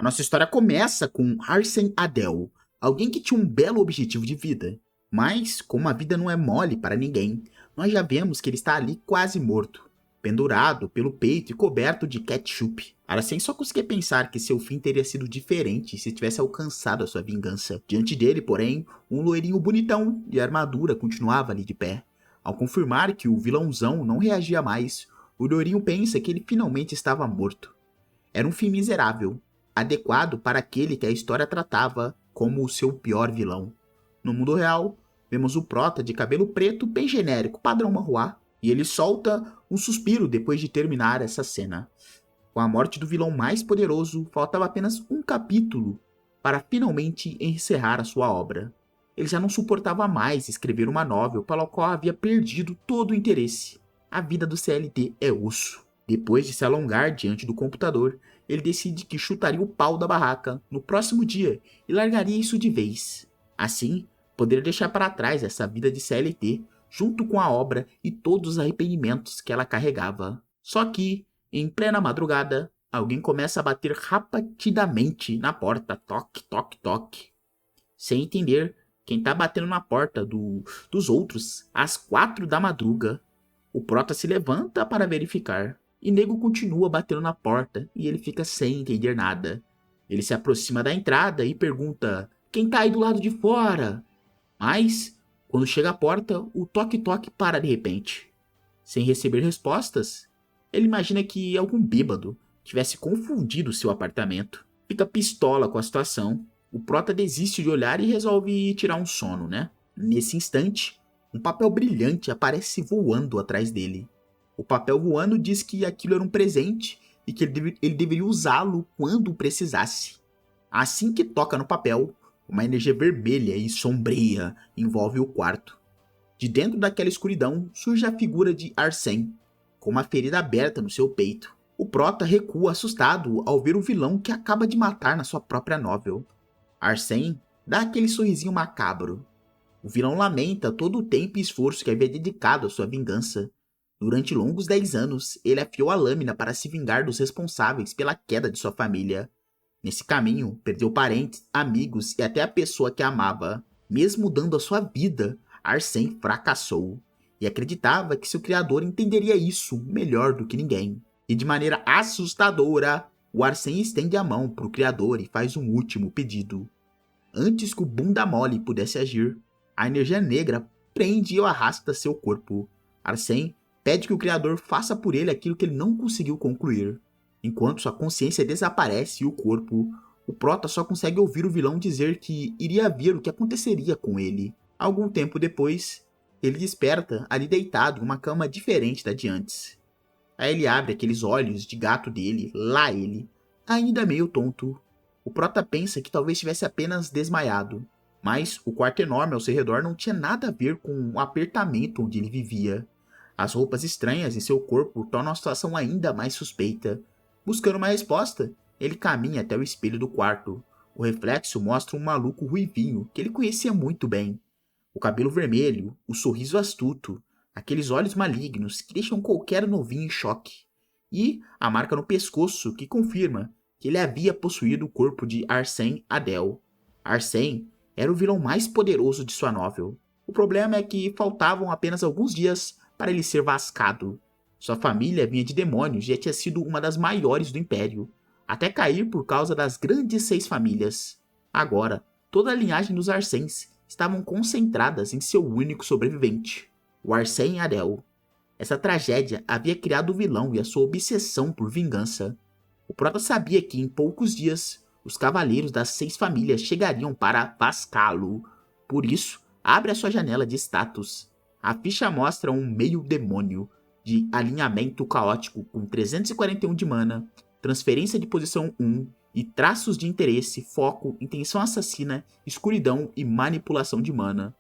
A nossa história começa com Arsène Adel, alguém que tinha um belo objetivo de vida. Mas, como a vida não é mole para ninguém, nós já vemos que ele está ali quase morto, pendurado pelo peito e coberto de ketchup. Arsène só conseguia pensar que seu fim teria sido diferente se tivesse alcançado a sua vingança. Diante dele, porém, um loirinho bonitão e a armadura continuava ali de pé. Ao confirmar que o vilãozão não reagia mais, o loirinho pensa que ele finalmente estava morto. Era um fim miserável, adequado para aquele que a história tratava como o seu pior vilão. No mundo real, vemos o prota de cabelo preto bem genérico, padrão marruá, e ele solta um suspiro depois de terminar essa cena. Com a morte do vilão mais poderoso, faltava apenas um capítulo para finalmente encerrar a sua obra. Ele já não suportava mais escrever uma novel pela qual havia perdido todo o interesse. A vida do CLT é osso. Depois de se alongar diante do computador, ele decide que chutaria o pau da barraca no próximo dia e largaria isso de vez. Assim, poderia deixar para trás essa vida de CLT, junto com a obra e todos os arrependimentos que ela carregava. Só que, em plena madrugada, alguém começa a bater rapidamente na porta. Toque, toque, toque. Sem entender quem tá batendo na porta dos outros, às 4 da madruga. O prota se levanta para verificar. E nego continua batendo na porta e ele fica sem entender nada. Ele se aproxima da entrada e pergunta: quem tá aí do lado de fora? Mas, quando chega à porta, o toque-toque para de repente. Sem receber respostas, ele imagina que algum bêbado tivesse confundido seu apartamento. Fica pistola com a situação. O prota desiste de olhar e resolve tirar um sono, né? Nesse instante, um papel brilhante aparece voando atrás dele. O papel voando diz que aquilo era um presente e que ele deveria usá-lo quando precisasse. Assim que toca no papel, uma energia vermelha e sombria envolve o quarto. De dentro daquela escuridão surge a figura de Arsène, com uma ferida aberta no seu peito. O prota recua assustado ao ver o vilão que acaba de matar na sua própria novel. Arsène dá aquele sorrisinho macabro. O vilão lamenta todo o tempo e esforço que havia dedicado à sua vingança. Durante longos 10 anos, ele afiou a lâmina para se vingar dos responsáveis pela queda de sua família. Nesse caminho, perdeu parentes, amigos e até a pessoa que amava. Mesmo dando a sua vida, Arsène fracassou. E acreditava que seu criador entenderia isso melhor do que ninguém. E de maneira assustadora, o Arsène estende a mão para o criador e faz um último pedido. Antes que o bunda mole pudesse agir, a energia negra prende e o arrasta seu corpo. Arsène pede que o criador faça por ele aquilo que ele não conseguiu concluir. Enquanto sua consciência desaparece e o corpo, o prota só consegue ouvir o vilão dizer que iria ver o que aconteceria com ele. Algum tempo depois, ele desperta ali deitado em uma cama diferente da de antes. Aí ele abre aqueles olhos de gato dele, lá ele, ainda meio tonto. O prota pensa que talvez estivesse apenas desmaiado, mas o quarto enorme ao seu redor não tinha nada a ver com o apertamento onde ele vivia. As roupas estranhas em seu corpo tornam a situação ainda mais suspeita. Buscando uma resposta, ele caminha até o espelho do quarto. O reflexo mostra um maluco ruivinho que ele conhecia muito bem. O cabelo vermelho, o sorriso astuto, aqueles olhos malignos que deixam qualquer novinho em choque. E a marca no pescoço que confirma que ele havia possuído o corpo de Arsène Adel. Arsène era o vilão mais poderoso de sua novel. O problema é que faltavam apenas alguns dias para ele ser vascado. Sua família vinha de demônios e já tinha sido uma das maiores do Império, até cair por causa das grandes 6 famílias. Agora, toda a linhagem dos Arsènes estavam concentradas em seu único sobrevivente, o Arsène Adel. Essa tragédia havia criado o vilão e a sua obsessão por vingança. O prota sabia que em poucos dias, os cavaleiros das 6 famílias chegariam para vascá-lo. Por isso, abre a sua janela de status. A ficha mostra um meio demônio de alinhamento caótico com 341 de mana, transferência de posição 1 e traços de interesse, foco, intenção assassina, escuridão e manipulação de mana.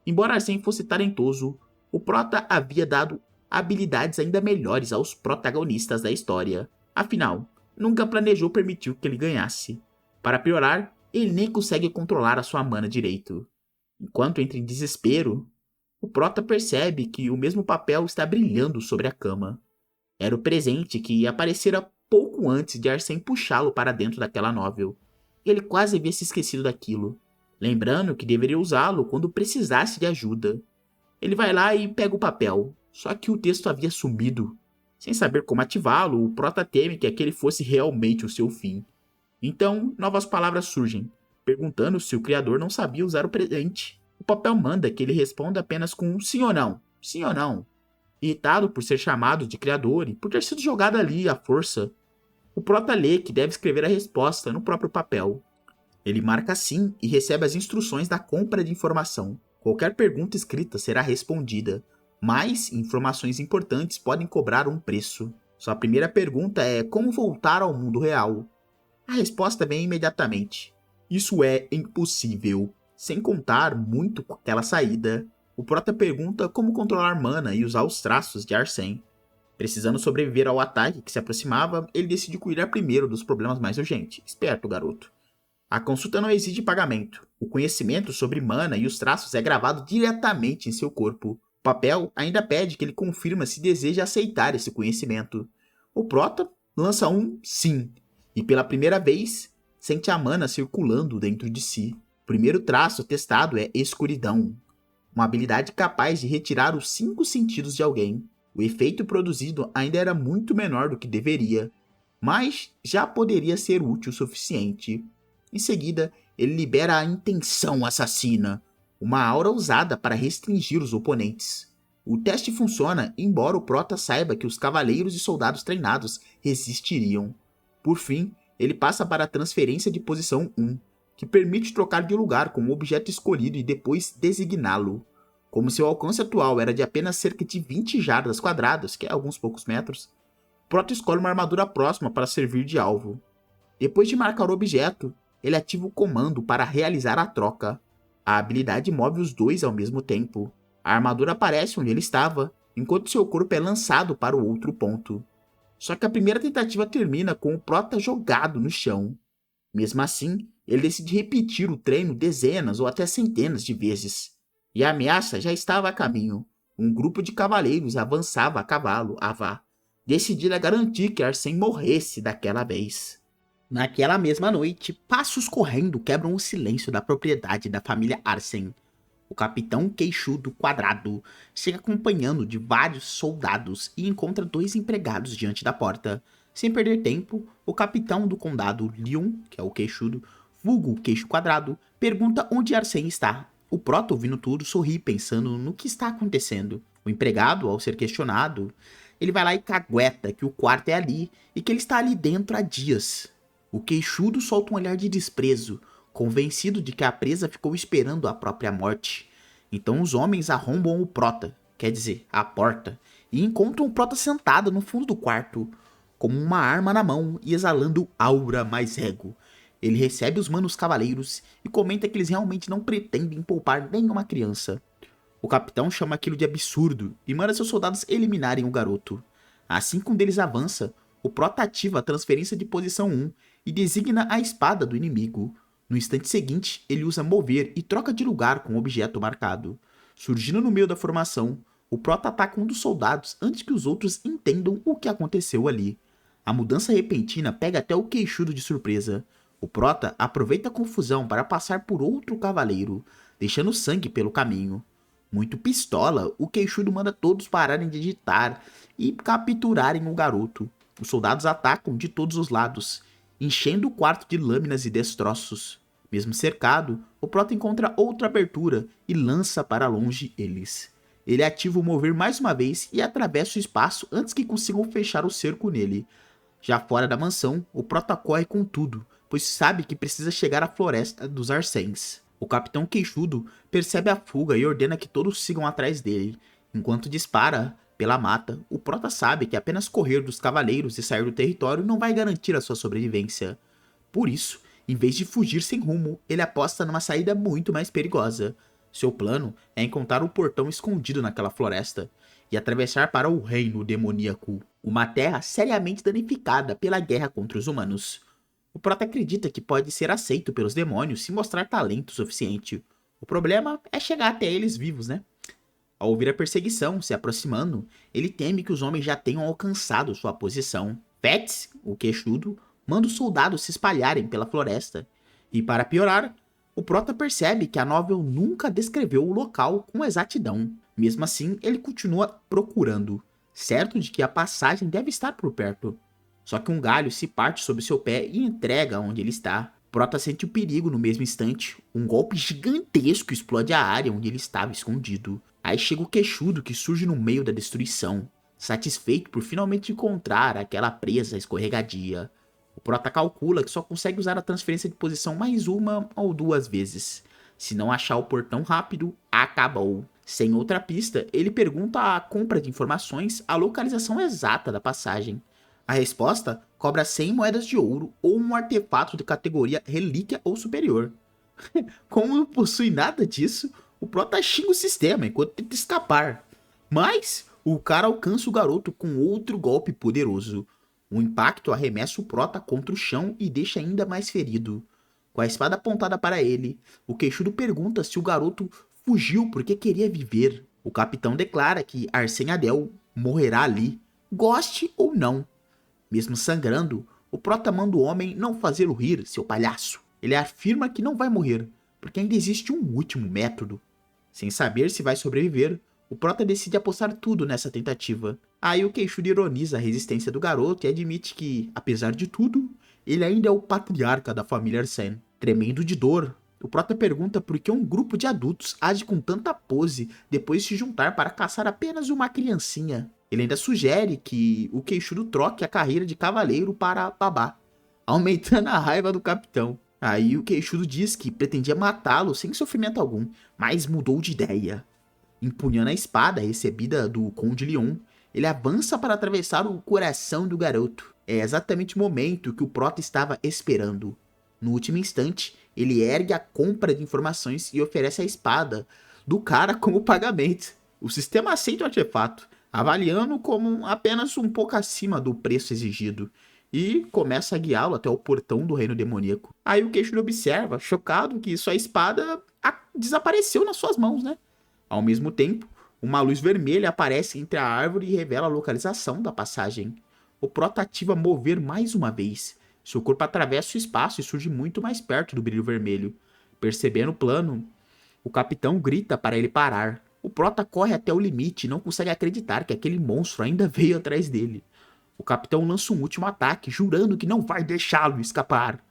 Embora Arsène fosse talentoso, o prota havia dado habilidades ainda melhores aos protagonistas da história. Afinal, nunca planejou permitir que ele ganhasse. Para piorar, ele nem consegue controlar a sua mana direito. Enquanto entra em desespero, o prota percebe que o mesmo papel está brilhando sobre a cama. Era o presente que aparecera pouco antes de Arsène puxá-lo para dentro daquela novel. Ele quase havia se esquecido daquilo, lembrando que deveria usá-lo quando precisasse de ajuda. Ele vai lá e pega o papel, só que o texto havia sumido. Sem saber como ativá-lo, o Prota teme que aquele fosse realmente o seu fim. Então, novas palavras surgem, perguntando se o criador não sabia usar o presente. O papel manda que ele responda apenas com um sim ou não, sim ou não. Irritado por ser chamado de criador e por ter sido jogado ali à força, o Prota lê que deve escrever a resposta no próprio papel. Ele marca sim e recebe as instruções da compra de informação. Qualquer pergunta escrita será respondida, mas informações importantes podem cobrar um preço. Sua primeira pergunta é como voltar ao mundo real. A resposta vem imediatamente. Isso é impossível. Sem contar muito com aquela saída, o Prota pergunta como controlar mana e usar os traços de Arsène. Precisando sobreviver ao ataque que se aproximava, ele decide cuidar primeiro dos problemas mais urgentes. Esperto, garoto. A consulta não exige pagamento. O conhecimento sobre mana e os traços é gravado diretamente em seu corpo. O papel ainda pede que ele confirma se deseja aceitar esse conhecimento. O Prota lança um sim, e pela primeira vez sente a mana circulando dentro de si. O primeiro traço testado é escuridão, uma habilidade capaz de retirar os 5 sentidos de alguém. O efeito produzido ainda era muito menor do que deveria, mas já poderia ser útil o suficiente. Em seguida, ele libera a intenção assassina, uma aura usada para restringir os oponentes. O teste funciona, embora o Prota saiba que os cavaleiros e soldados treinados resistiriam. Por fim, ele passa para a transferência de posição 1, que permite trocar de lugar com o objeto escolhido e depois designá-lo. Como seu alcance atual era de apenas cerca de 20 jardas quadradas, que é alguns poucos metros, o Prota escolhe uma armadura próxima para servir de alvo. Depois de marcar o objeto, ele ativa o comando para realizar a troca. A habilidade move os dois ao mesmo tempo. A armadura aparece onde ele estava, enquanto seu corpo é lançado para o outro ponto. Só que a primeira tentativa termina com o Prota jogado no chão. Mesmo assim, ele decide repetir o treino dezenas ou até centenas de vezes. E a ameaça já estava a caminho. Um grupo de cavaleiros avançava a cavalo, Avá, decidida a garantir que Arsène morresse daquela vez. Naquela mesma noite, passos correndo quebram o silêncio da propriedade da família Arsène. O capitão queixudo quadrado chega acompanhando de vários soldados e encontra 2 empregados diante da porta. Sem perder tempo, o capitão do condado Lyon, que é o queixudo, vulgo queixo quadrado, pergunta onde Arsène está. O Prota, ouvindo tudo, sorri pensando no que está acontecendo. O empregado, ao ser questionado, ele vai lá e cagueta que o quarto é ali e que ele está ali dentro há dias. O queixudo solta um olhar de desprezo, convencido de que a presa ficou esperando a própria morte. Então os homens arrombam o Prota, quer dizer, a porta, e encontram o Prota sentado no fundo do quarto, com uma arma na mão e exalando aura mais ego. Ele recebe os manos cavaleiros e comenta que eles realmente não pretendem poupar nenhuma criança. O capitão chama aquilo de absurdo e manda seus soldados eliminarem o garoto. Assim que um deles avança, o Prota ativa a transferência de posição 1 e designa a espada do inimigo. No instante seguinte, ele usa mover e troca de lugar com o objeto marcado. Surgindo no meio da formação, o Prota ataca um dos soldados antes que os outros entendam o que aconteceu ali. A mudança repentina pega até o queixudo de surpresa. O Prota aproveita a confusão para passar por outro cavaleiro, deixando sangue pelo caminho. Muito pistola, o queixudo manda todos pararem de digitar e capturarem o garoto. Os soldados atacam de todos os lados, enchendo o quarto de lâminas e destroços. Mesmo cercado, o Prota encontra outra abertura e lança para longe eles. Ele ativa o mover mais uma vez e atravessa o espaço antes que consigam fechar o cerco nele. Já fora da mansão, o Prota corre com tudo, pois sabe que precisa chegar à floresta dos Arsènes. O capitão queixudo percebe a fuga e ordena que todos sigam atrás dele. Enquanto dispara pela mata, o Prota sabe que apenas correr dos cavaleiros e sair do território não vai garantir a sua sobrevivência. Por isso, em vez de fugir sem rumo, ele aposta numa saída muito mais perigosa. Seu plano é encontrar o portão escondido naquela floresta e atravessar para o reino demoníaco, uma terra seriamente danificada pela guerra contra os humanos. O Prota acredita que pode ser aceito pelos demônios se mostrar talento suficiente. O problema é chegar até eles vivos, né? Ao ouvir a perseguição se aproximando, ele teme que os homens já tenham alcançado sua posição. Fats, o queixudo, manda os soldados se espalharem pela floresta. E para piorar, o Prota percebe que a novel nunca descreveu o local com exatidão. Mesmo assim, ele continua procurando, certo de que a passagem deve estar por perto. Só que um galho se parte sob seu pé e entrega onde ele está. Prota sente o perigo no mesmo instante. Um golpe gigantesco explode a área onde ele estava escondido. Aí chega o queixudo que surge no meio da destruição, satisfeito por finalmente encontrar aquela presa escorregadia. O Prota calcula que só consegue usar a transferência de posição mais uma ou duas vezes. Se não achar o portão rápido, acabou. Sem outra pista, ele pergunta à compra de informações a localização exata da passagem. A resposta cobra 100 moedas de ouro ou um artefato de categoria relíquia ou superior. Como não possui nada disso, o Prota xinga o sistema enquanto tenta escapar. Mas o cara alcança o garoto com outro golpe poderoso. O impacto arremessa o Prota contra o chão e deixa ainda mais ferido. Com a espada apontada para ele, o queixudo pergunta se o garoto fugiu porque queria viver. O capitão declara que Arsène Adel morrerá ali, goste ou não. Mesmo sangrando, o Prota manda o homem não fazê-lo rir, seu palhaço. Ele afirma que não vai morrer, porque ainda existe um último método. Sem saber se vai sobreviver, o Prota decide apostar tudo nessa tentativa. Aí o queixudo ironiza a resistência do garoto e admite que, apesar de tudo, ele ainda é o patriarca da família Arsène. Tremendo de dor, o Prota pergunta por que um grupo de adultos age com tanta pose depois de se juntar para caçar apenas uma criancinha. Ele ainda sugere que o queixudo troque a carreira de cavaleiro para babá, aumentando a raiva do capitão. Aí o queixudo diz que pretendia matá-lo sem sofrimento algum, mas mudou de ideia. Empunhando a espada recebida do Conde Leon, ele avança para atravessar o coração do garoto. É exatamente o momento que o Prota estava esperando. No último instante, ele ergue a compra de informações e oferece a espada do cara como pagamento. O sistema aceita o artefato, avaliando como apenas um pouco acima do preço exigido, e começa a guiá-lo até o portão do reino demoníaco. Aí o queixudo observa, chocado, que sua espada desapareceu nas suas mãos, né? Ao mesmo tempo, uma luz vermelha aparece entre a árvore e revela a localização da passagem. O Prota ativa mover mais uma vez. Seu corpo atravessa o espaço e surge muito mais perto do brilho vermelho. Percebendo o plano, o capitão grita para ele parar. O Prota corre até o limite e não consegue acreditar que aquele monstro ainda veio atrás dele. O capitão lança um último ataque, jurando que não vai deixá-lo escapar.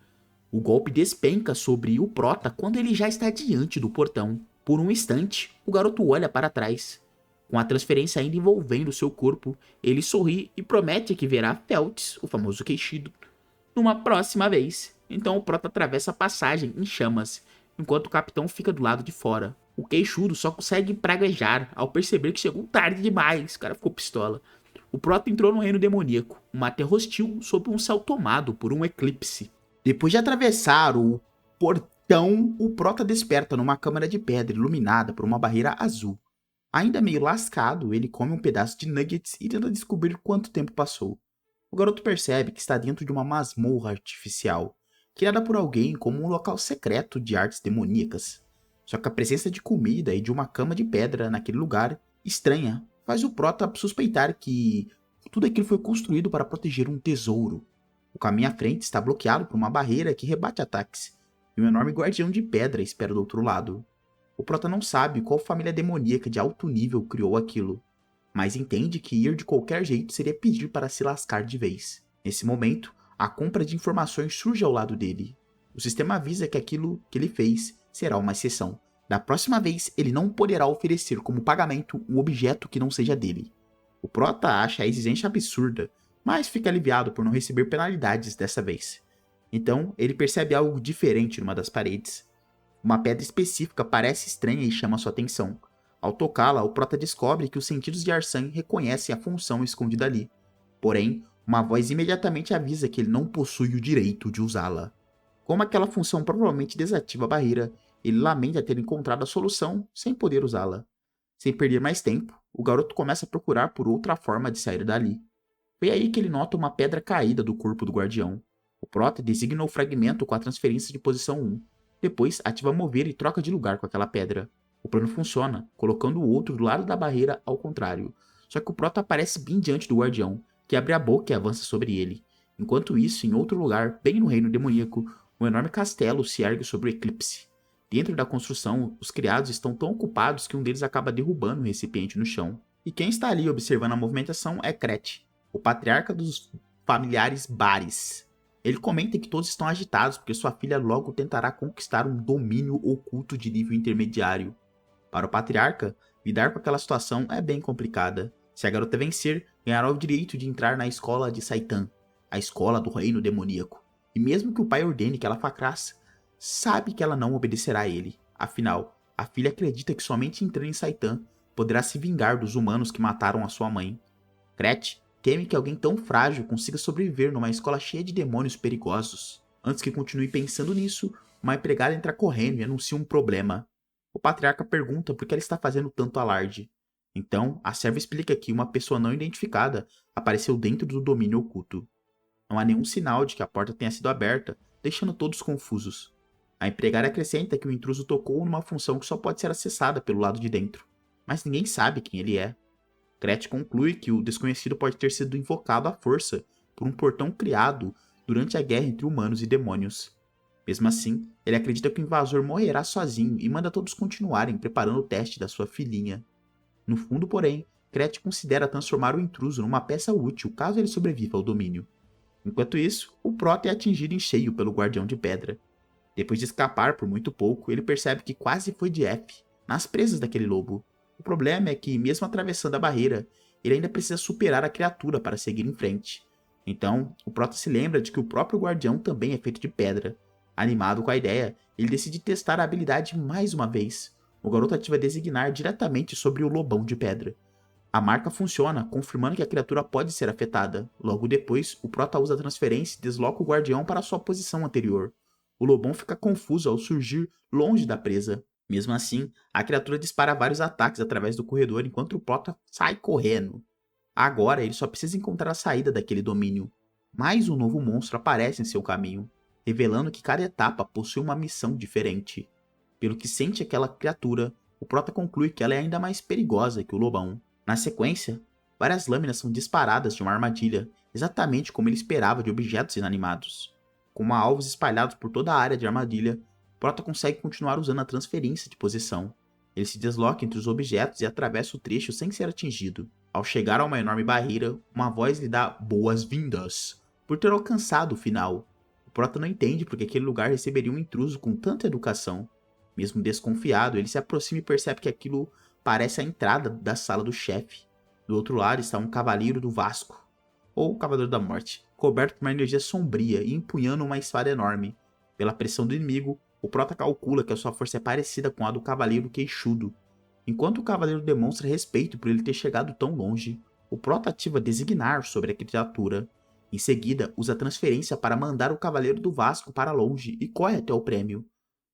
O golpe despenca sobre o Prota quando ele já está diante do portão. Por um instante, o garoto olha para trás. Com a transferência ainda envolvendo seu corpo, ele sorri e promete que verá Feltz, o famoso queixudo, numa próxima vez. Então o Prota atravessa a passagem em chamas, enquanto o capitão fica do lado de fora. O queixudo só consegue praguejar ao perceber que chegou tarde demais. O cara ficou pistola. O Prota entrou no reino demoníaco, uma terra hostil sob um céu tomado por um eclipse. Depois de atravessar o portão, o Prota desperta numa câmara de pedra iluminada por uma barreira azul. Ainda meio lascado, ele come um pedaço de nuggets e tenta descobrir quanto tempo passou. O garoto percebe que está dentro de uma masmorra artificial, criada por alguém como um local secreto de artes demoníacas. Só que a presença de comida e de uma cama de pedra naquele lugar estranha faz o Prota suspeitar que tudo aquilo foi construído para proteger um tesouro. O caminho à frente está bloqueado por uma barreira que rebate ataques, e um enorme guardião de pedra espera do outro lado. O Prota não sabe qual família demoníaca de alto nível criou aquilo, mas entende que ir de qualquer jeito seria pedir para se lascar de vez. Nesse momento, a compra de informações surge ao lado dele. O sistema avisa que aquilo que ele fez será uma exceção. Da próxima vez, ele não poderá oferecer como pagamento um objeto que não seja dele. O Prota acha a exigência absurda, mas fica aliviado por não receber penalidades dessa vez. Então, ele percebe algo diferente numa das paredes. Uma pedra específica parece estranha e chama sua atenção. Ao tocá-la, o Prota descobre que os sentidos de Arsène reconhecem a função escondida ali. Porém, uma voz imediatamente avisa que ele não possui o direito de usá-la. Como aquela função provavelmente desativa a barreira, ele lamenta ter encontrado a solução sem poder usá-la. Sem perder mais tempo, o garoto começa a procurar por outra forma de sair dali. Foi aí que ele nota uma pedra caída do corpo do guardião. O Prota designa o fragmento com a transferência de posição 1. Depois ativa mover e troca de lugar com aquela pedra. O plano funciona, colocando o outro do lado da barreira ao contrário. Só que o Prota aparece bem diante do guardião, que abre a boca e avança sobre ele. Enquanto isso, em outro lugar, bem no reino demoníaco, um enorme castelo se ergue sobre o eclipse. Dentro da construção, os criados estão tão ocupados que um deles acaba derrubando o recipiente no chão. E quem está ali observando a movimentação é Kret, o patriarca dos familiares Bares. Ele comenta que todos estão agitados porque sua filha logo tentará conquistar um domínio oculto de nível intermediário. Para o patriarca, lidar com aquela situação é bem complicada. Se a garota vencer, ganhará o direito de entrar na escola de Saitan, a escola do reino demoníaco. E mesmo que o pai ordene que ela faça, sabe que ela não obedecerá a ele. Afinal, a filha acredita que somente entrando em Saitan poderá se vingar dos humanos que mataram a sua mãe. Kret teme que alguém tão frágil consiga sobreviver numa escola cheia de demônios perigosos. Antes que continue pensando nisso, uma empregada entra correndo e anuncia um problema. O patriarca pergunta por que ela está fazendo tanto alarde. Então, a serva explica que uma pessoa não identificada apareceu dentro do domínio oculto. Não há nenhum sinal de que a porta tenha sido aberta, deixando todos confusos. A empregada acrescenta que o intruso tocou numa função que só pode ser acessada pelo lado de dentro, mas ninguém sabe quem ele é. Kret conclui que o desconhecido pode ter sido invocado à força por um portão criado durante a guerra entre humanos e demônios. Mesmo assim, ele acredita que o invasor morrerá sozinho e manda todos continuarem preparando o teste da sua filhinha. No fundo, porém, Kret considera transformar o intruso numa peça útil caso ele sobreviva ao domínio. Enquanto isso, o Prota é atingido em cheio pelo Guardião de Pedra. Depois de escapar por muito pouco, ele percebe que quase foi de F, nas presas daquele lobo. O problema é que, mesmo atravessando a barreira, ele ainda precisa superar a criatura para seguir em frente. Então, o Prota se lembra de que o próprio Guardião também é feito de pedra. Animado com a ideia, ele decide testar a habilidade mais uma vez. O garoto ativa Designar diretamente sobre o lobão de pedra. A marca funciona, confirmando que a criatura pode ser afetada. Logo depois, o Prota usa a transferência e desloca o Guardião para sua posição anterior. O lobão fica confuso ao surgir longe da presa. Mesmo assim, a criatura dispara vários ataques através do corredor enquanto o Prota sai correndo. Agora ele só precisa encontrar a saída daquele domínio. Mais um novo monstro aparece em seu caminho, revelando que cada etapa possui uma missão diferente. Pelo que sente aquela criatura, o Prota conclui que ela é ainda mais perigosa que o lobão. Na sequência, várias lâminas são disparadas de uma armadilha, exatamente como ele esperava de objetos inanimados. Com alvos espalhados por toda a área de armadilha, Prota consegue continuar usando a transferência de posição. Ele se desloca entre os objetos e atravessa o trecho sem ser atingido. Ao chegar a uma enorme barreira, uma voz lhe dá boas-vindas por ter alcançado o final. O Prota não entende porque aquele lugar receberia um intruso com tanta educação. Mesmo desconfiado, ele se aproxima e percebe que aquilo parece a entrada da sala do chefe. Do outro lado está um cavaleiro do Vasco, ou Cavaleiro da Morte, coberto por uma energia sombria e empunhando uma espada enorme. Pela pressão do inimigo, o Prota calcula que a sua força é parecida com a do Cavaleiro Queixudo. Enquanto o Cavaleiro demonstra respeito por ele ter chegado tão longe, o Prota ativa Designar sobre a criatura. Em seguida, usa a transferência para mandar o Cavaleiro do Vasco para longe e corre até o prêmio.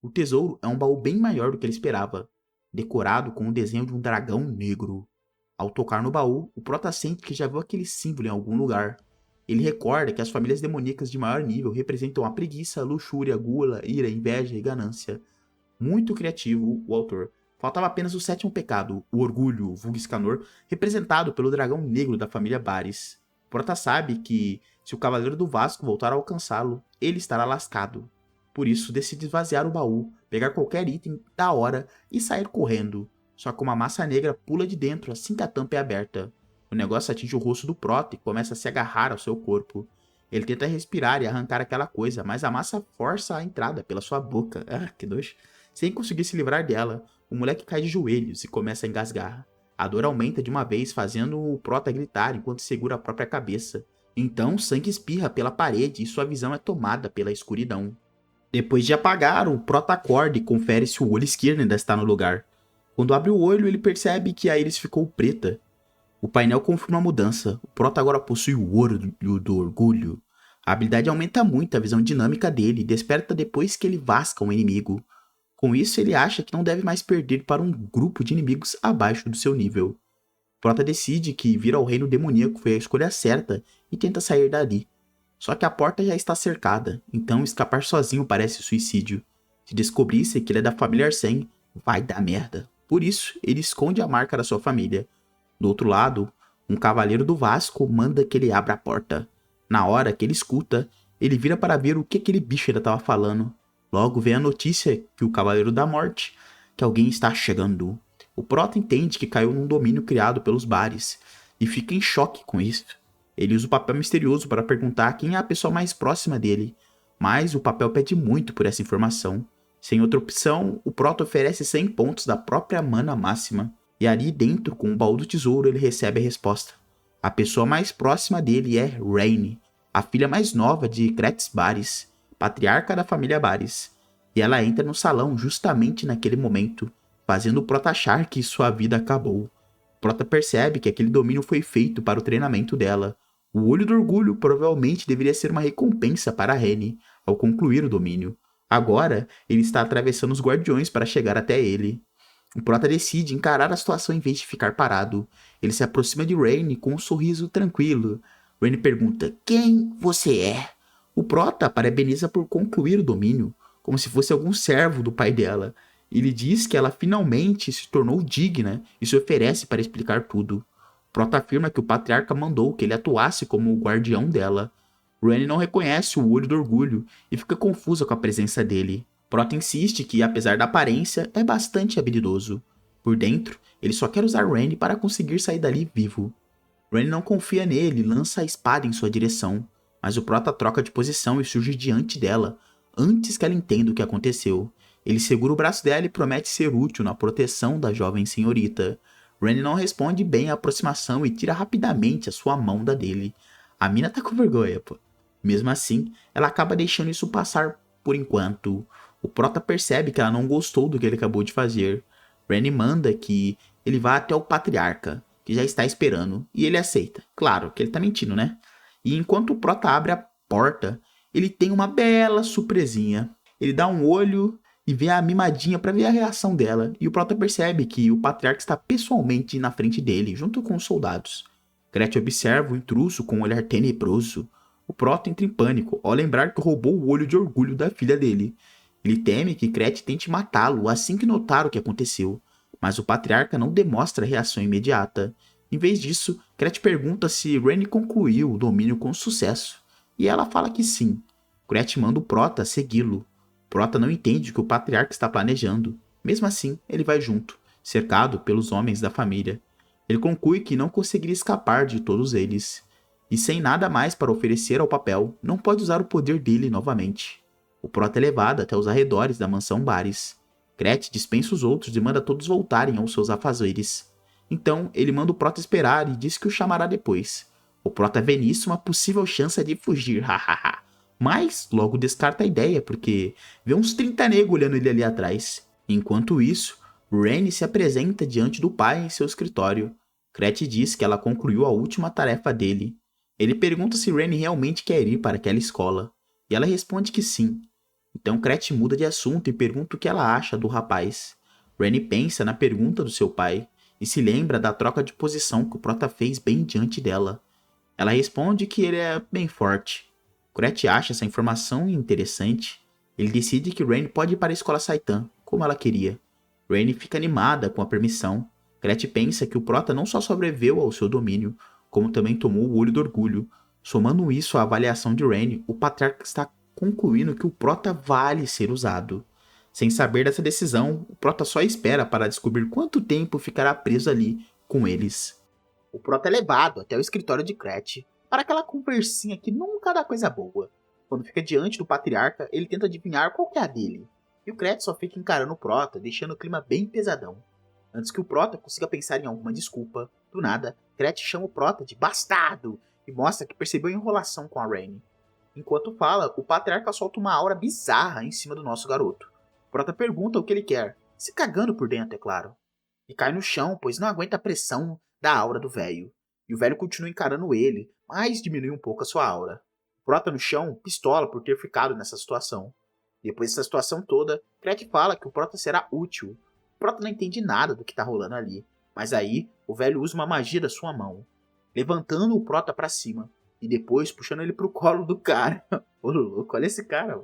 O tesouro é um baú bem maior do que ele esperava, decorado com o desenho de um dragão negro. Ao tocar no baú, o Prota sente que já viu aquele símbolo em algum lugar. Ele recorda que as famílias demoníacas de maior nível representam a preguiça, luxúria, gula, ira, inveja e ganância. Muito criativo, o autor. Faltava apenas o sétimo pecado, o orgulho, vulgo Escanor, representado pelo dragão negro da família Bares. O Prota sabe que, se o Cavaleiro do Vasco voltar a alcançá-lo, ele estará lascado. Por isso, decide esvaziar o baú, pegar qualquer item da hora e sair correndo. Só que uma massa negra pula de dentro assim que a tampa é aberta. O negócio atinge o rosto do Prota e começa a se agarrar ao seu corpo. Ele tenta respirar e arrancar aquela coisa, mas a massa força a entrada pela sua boca. Ah, que nojo. Sem conseguir se livrar dela, o moleque cai de joelhos e começa a engasgar. A dor aumenta de uma vez, fazendo o Prota gritar enquanto segura a própria cabeça. Então, sangue espirra pela parede e sua visão é tomada pela escuridão. Depois de apagar, o Prota acorda e confere se o olho esquerdo ainda está no lugar. Quando abre o olho, ele percebe que a íris ficou preta. O painel confirma a mudança. O Prota agora possui o olho do orgulho. A habilidade aumenta muito a visão dinâmica dele e desperta depois que ele vasca um inimigo. Com isso, ele acha que não deve mais perder para um grupo de inimigos abaixo do seu nível. Prota decide que vir ao reino demoníaco foi a escolha certa e tenta sair dali. Só que a porta já está cercada, então escapar sozinho parece suicídio. Se descobrisse que ele é da família Arsene, vai dar merda. Por isso, ele esconde a marca da sua família. Do outro lado, Um cavaleiro do Vasco manda que ele abra a porta. Na hora que ele escuta, ele vira para ver o que aquele bicho ainda estava falando. Logo vem a notícia que o Cavaleiro da Morte, que alguém está chegando. O Prota entende que caiu num domínio criado pelos bares e fica em choque com isso. Ele usa o papel misterioso para perguntar quem é a pessoa mais próxima dele, mas o papel pede muito por essa informação. Sem outra opção, o Prota oferece 100 pontos da própria mana máxima, e ali dentro, com o baú do tesouro, ele recebe a resposta. A pessoa mais próxima dele é Raine, a filha mais nova de Gretz Baris, patriarca da família Baris, e ela entra no salão justamente naquele momento, fazendo o Prota achar que sua vida acabou. Prota percebe que aquele domínio foi feito para o treinamento dela. O Olho do Orgulho provavelmente deveria ser uma recompensa para Rene ao concluir o domínio. Agora, ele está atravessando os guardiões para chegar até ele. O Prota decide encarar a situação em vez de ficar parado. Ele se aproxima de Raine com um sorriso tranquilo. Raine pergunta: "Quem você é?" O Prota parabeniza por concluir o domínio, como se fosse algum servo do pai dela. Ele diz que ela finalmente se tornou digna e se oferece para explicar tudo. Prota afirma que o patriarca mandou que ele atuasse como o guardião dela. Raine não reconhece o Olho do Orgulho e fica confusa com a presença dele. Prota insiste que, apesar da aparência, é bastante habilidoso. Por dentro, ele só quer usar Raine para conseguir sair dali vivo. Raine não confia nele e lança a espada em sua direção, mas o Prota troca de posição e surge diante dela, antes que ela entenda o que aconteceu. Ele segura o braço dela e promete ser útil na proteção da jovem senhorita. Raine não responde bem à aproximação e tira rapidamente a sua mão da dele. A mina tá com vergonha, pô. Mesmo assim, ela acaba deixando isso passar por enquanto. O Prota percebe que ela não gostou do que ele acabou de fazer. Raine manda que ele vá até o patriarca, que já está esperando, e ele aceita. Claro que ele tá mentindo, né? E enquanto o Prota abre a porta, ele tem uma bela surpresinha. Ele dá um olho e vê a mimadinha para ver a reação dela, e o Prota percebe que o patriarca está pessoalmente na frente dele, junto com os soldados. Gretchen observa o intruso com um olhar tenebroso. O Prota entra em pânico ao lembrar que roubou o olho de orgulho da filha dele. Ele teme que Gretchen tente matá-lo assim que notar o que aconteceu, mas o patriarca não demonstra reação imediata. Em vez disso, Gretchen pergunta se Raine concluiu o domínio com sucesso, e ela fala que sim. Gretchen manda o Prota segui-lo. Prota não entende o que o patriarca está planejando. Mesmo assim, ele vai junto, cercado pelos homens da família. Ele conclui que não conseguiria escapar de todos eles, e sem nada mais para oferecer ao papel, não pode usar o poder dele novamente. O Prota é levado até os arredores da mansão Baris. Gretchen dispensa os outros e manda todos voltarem aos seus afazeres. Então, ele manda o Prota esperar e diz que o chamará depois. O Prota vê nisso uma possível chance de fugir, hahaha. Mas logo descarta a ideia, porque vê uns 30 negros olhando ele ali atrás. Enquanto isso, Raine se apresenta diante do pai em seu escritório. Gretchen diz que ela concluiu a última tarefa dele. Ele pergunta se Raine realmente quer ir para aquela escola, e ela responde que sim. Então Gretchen muda de assunto e pergunta o que ela acha do rapaz. Raine pensa na pergunta do seu pai, e se lembra da troca de posição que o Prota fez bem diante dela. Ela responde que ele é bem forte. Gretchen acha essa informação interessante. Ele decide que Raine pode ir para a escola Saitan, como ela queria. Raine fica animada com a permissão. Gretchen pensa que o Prota não só sobreviveu ao seu domínio, como também tomou o Olho do Orgulho. Somando isso à avaliação de Raine, o patriarca está concluindo que o Prota vale ser usado. Sem saber dessa decisão, o Prota só espera para descobrir quanto tempo ficará preso ali com eles. O Prota é levado até o escritório de Gretchen para aquela conversinha que nunca dá coisa boa. Quando fica diante do patriarca, ele tenta adivinhar qual que é a dele. E o Gretchen só fica encarando o Prota, deixando o clima bem pesadão. Antes que o Prota consiga pensar em alguma desculpa, do nada, Gretchen chama o Prota de bastardo e mostra que percebeu a enrolação com a Raine. Enquanto fala, o patriarca solta uma aura bizarra em cima do nosso garoto. O Prota pergunta o que ele quer, se cagando por dentro, é claro. E cai no chão, pois não aguenta a pressão da aura do velho. E o velho continua encarando ele, mas diminui um pouco a sua aura. O Prota no chão pistola por ter ficado nessa situação. Depois dessa situação toda, Gretchen fala que o Prota será útil. O Prota não entende nada do que está rolando ali, mas aí o velho usa uma magia da sua mão, levantando o Prota para cima e depois puxando ele pro colo do cara. Ô louco, olha esse cara.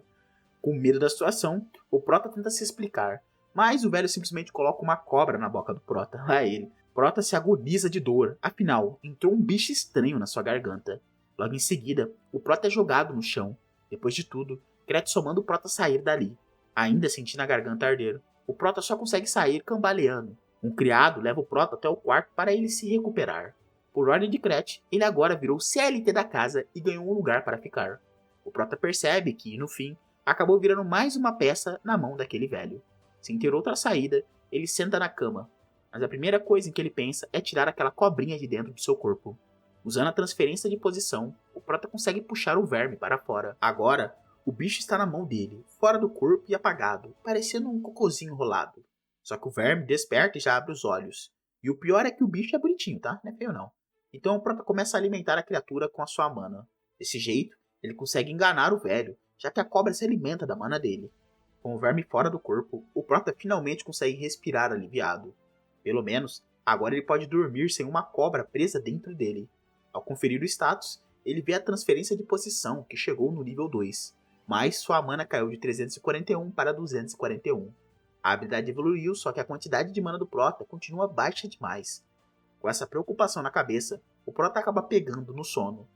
Com medo da situação, o Prota tenta se explicar, mas o velho simplesmente coloca uma cobra na boca do Prota. Lá ele. Prota se agoniza de dor, afinal, entrou um bicho estranho na sua garganta. Logo em seguida, o Prota é jogado no chão. Depois de tudo, Gretchen só manda o Prota sair dali. Ainda sentindo a garganta arder, o Prota só consegue sair cambaleando. Um criado leva o Prota até o quarto para ele se recuperar. Por ordem de Gretchen, ele agora virou CLT da casa e ganhou um lugar para ficar. O Prota percebe que, no fim, acabou virando mais uma peça na mão daquele velho. Sem ter outra saída, ele senta na cama. Mas a primeira coisa em que ele pensa é tirar aquela cobrinha de dentro do seu corpo. Usando a transferência de posição, o Prota consegue puxar o verme para fora. Agora, o bicho está na mão dele, fora do corpo e apagado, parecendo um cocôzinho enrolado. Só que o verme desperta e já abre os olhos. E o pior é que o bicho é bonitinho, tá? Não é feio não. Então o Prota começa a alimentar a criatura com a sua mana. Desse jeito, ele consegue enganar o velho, já que a cobra se alimenta da mana dele. Com o verme fora do corpo, o Prota finalmente consegue respirar aliviado. Pelo menos, agora ele pode dormir sem uma cobra presa dentro dele. Ao conferir o status, ele vê a transferência de posição, que chegou no nível 2, mas sua mana caiu de 341 para 241. A habilidade evoluiu, só que a quantidade de mana do Prota continua baixa demais. Com essa preocupação na cabeça, o Prota acaba pegando no sono.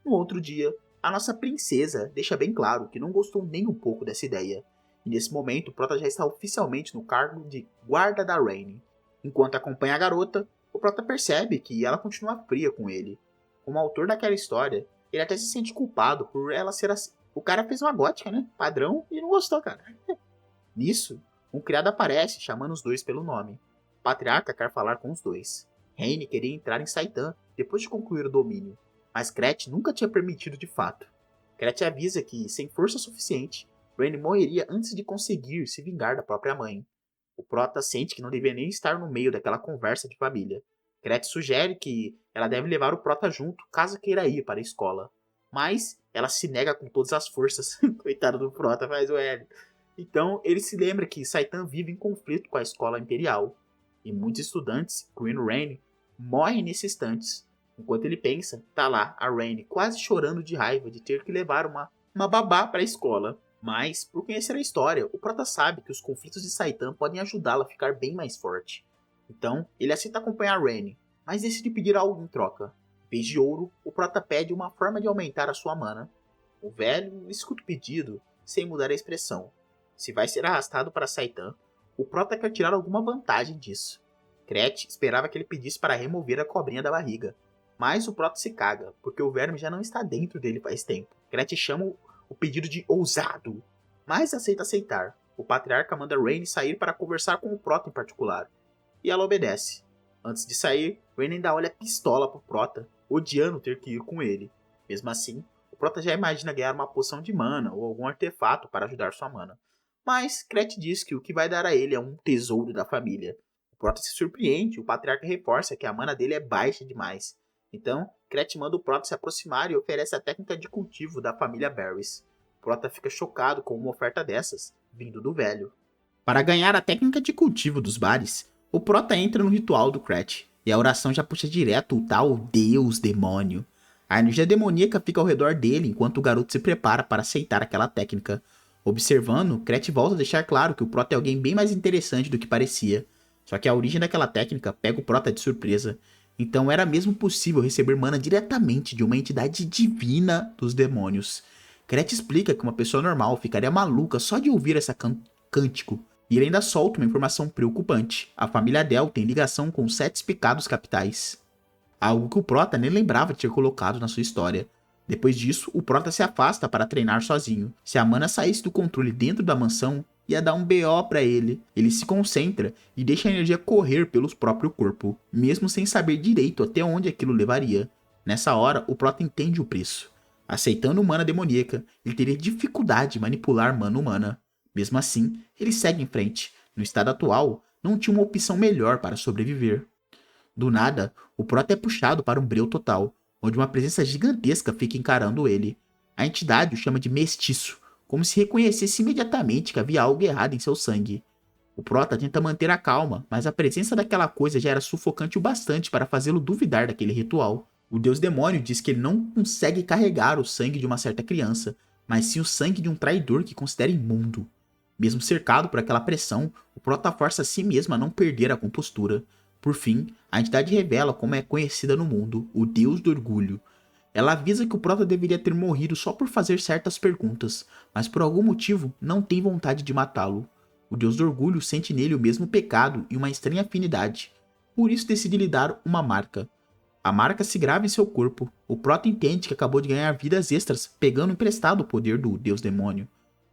No outro dia, a nossa princesa deixa bem claro que não gostou nem um pouco dessa ideia, e nesse momento o Prota já está oficialmente no cargo de guarda da Raine. Enquanto acompanha a garota, o Prota percebe que ela continua fria com ele. Como autor daquela história, ele até se sente culpado por ela ser assim. O cara fez uma gótica, né? Padrão, e não gostou, cara. Nisso, um criado aparece, chamando os dois pelo nome. O patriarca quer falar com os dois. Raine queria entrar em Saitan depois de concluir o domínio, mas Gretchen nunca tinha permitido de fato. Gretchen avisa que, sem força suficiente, Raine morreria antes de conseguir se vingar da própria mãe. O Prota sente que não deveria nem estar no meio daquela conversa de família. Gretchen sugere que ela deve levar o Prota junto caso queira ir para a escola. Mas ela se nega com todas as forças. Coitado do Prota, faz o L. Então ele se lembra que Saitan vive em conflito com a escola imperial. E muitos estudantes, incluindo Raine, morrem nesses instantes. Enquanto ele pensa, tá lá a Raine quase chorando de raiva de ter que levar uma babá para a escola. Mas, por conhecer a história, o Prota sabe que os conflitos de Saitan podem ajudá-la a ficar bem mais forte. Então, ele aceita acompanhar Raine, mas decide pedir algo em troca. Em vez de ouro, o Prota pede uma forma de aumentar a sua mana. O velho escuta o pedido, sem mudar a expressão. Se vai ser arrastado para Saitan, o Prota quer tirar alguma vantagem disso. Gretchen esperava que ele pedisse para remover a cobrinha da barriga, mas o Prota se caga, porque o verme já não está dentro dele faz tempo. Gretchen chama o pedido de ousado, mas aceita aceitar. O patriarca manda Raine sair para conversar com o Prota em particular, e ela obedece. Antes de sair, Raine ainda olha pistola pro Prota, odiando ter que ir com ele. Mesmo assim, o Prota já imagina ganhar uma poção de mana ou algum artefato para ajudar sua mana. Mas Gretchen diz que o que vai dar a ele é um tesouro da família. O Prota se surpreende, o patriarca reforça que a mana dele é baixa demais. Então, Gretchen manda o Prota se aproximar e oferece a técnica de cultivo da família Barrys. O Prota fica chocado com uma oferta dessas, vindo do velho. Para ganhar a técnica de cultivo dos Barrys, o Prota entra no ritual do Gretchen, e a oração já puxa direto o tal Deus Demônio. A energia demoníaca fica ao redor dele enquanto o garoto se prepara para aceitar aquela técnica. Observando, Gretchen volta a deixar claro que o Prota é alguém bem mais interessante do que parecia. Só que a origem daquela técnica pega o Prota de surpresa. Então era mesmo possível receber mana diretamente de uma entidade divina dos demônios. Gretchen explica que uma pessoa normal ficaria maluca só de ouvir esse cântico. E ele ainda solta uma informação preocupante. A família Del tem ligação com os 7 pecados capitais. Algo que o Prota nem lembrava de ter colocado na sua história. Depois disso, o Prota se afasta para treinar sozinho. Se a mana saísse do controle dentro da mansão, ia dar um BO pra ele. Ele se concentra e deixa a energia correr pelo próprio corpo, mesmo sem saber direito até onde aquilo levaria. Nessa hora, o Prota entende o preço. Aceitando mana demoníaca, ele teria dificuldade de manipular mana humana. Mesmo assim, ele segue em frente. No estado atual, não tinha uma opção melhor para sobreviver. Do nada, o Prota é puxado para um breu total, onde uma presença gigantesca fica encarando ele. A entidade o chama de mestiço, como se reconhecesse imediatamente que havia algo errado em seu sangue. O Prota tenta manter a calma, mas a presença daquela coisa já era sufocante o bastante para fazê-lo duvidar daquele ritual. O deus demônio diz que ele não consegue carregar o sangue de uma certa criança, mas sim o sangue de um traidor que considera imundo. Mesmo cercado por aquela pressão, o Prota força a si mesmo a não perder a compostura. Por fim, a entidade revela como é conhecida no mundo, o Deus do Orgulho. Ela avisa que o Prota deveria ter morrido só por fazer certas perguntas, mas por algum motivo não tem vontade de matá-lo. O Deus do Orgulho sente nele o mesmo pecado e uma estranha afinidade. Por isso decide lhe dar uma marca. A marca se grava em seu corpo. O Prota entende que acabou de ganhar vidas extras, pegando emprestado o poder do Deus Demônio.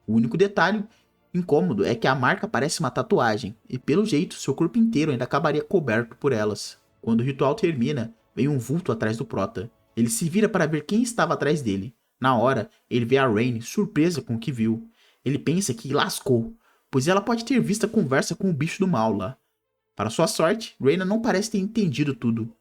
O único detalhe incômodo é que a marca parece uma tatuagem, e pelo jeito seu corpo inteiro ainda acabaria coberto por elas. Quando o ritual termina, vem um vulto atrás do Prota. Ele se vira para ver quem estava atrás dele. Na hora, ele vê a Raine surpresa com o que viu. Ele pensa que lascou, pois ela pode ter visto a conversa com o bicho do mal lá. Para sua sorte, Raina não parece ter entendido tudo.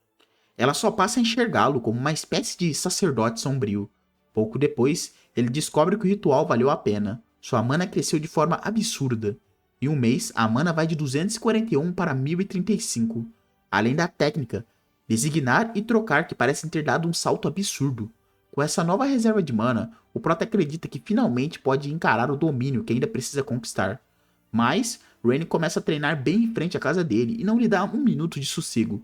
Ela só passa a enxergá-lo como uma espécie de sacerdote sombrio. Pouco depois, ele descobre que o ritual valeu a pena. Sua mana cresceu de forma absurda. Em um mês, a mana vai de 241 para 1035. Além da técnica, designar e trocar, que parecem ter dado um salto absurdo. Com essa nova reserva de mana, o Prota acredita que finalmente pode encarar o domínio que ainda precisa conquistar. Mas, Raine começa a treinar bem em frente à casa dele e não lhe dá um minuto de sossego.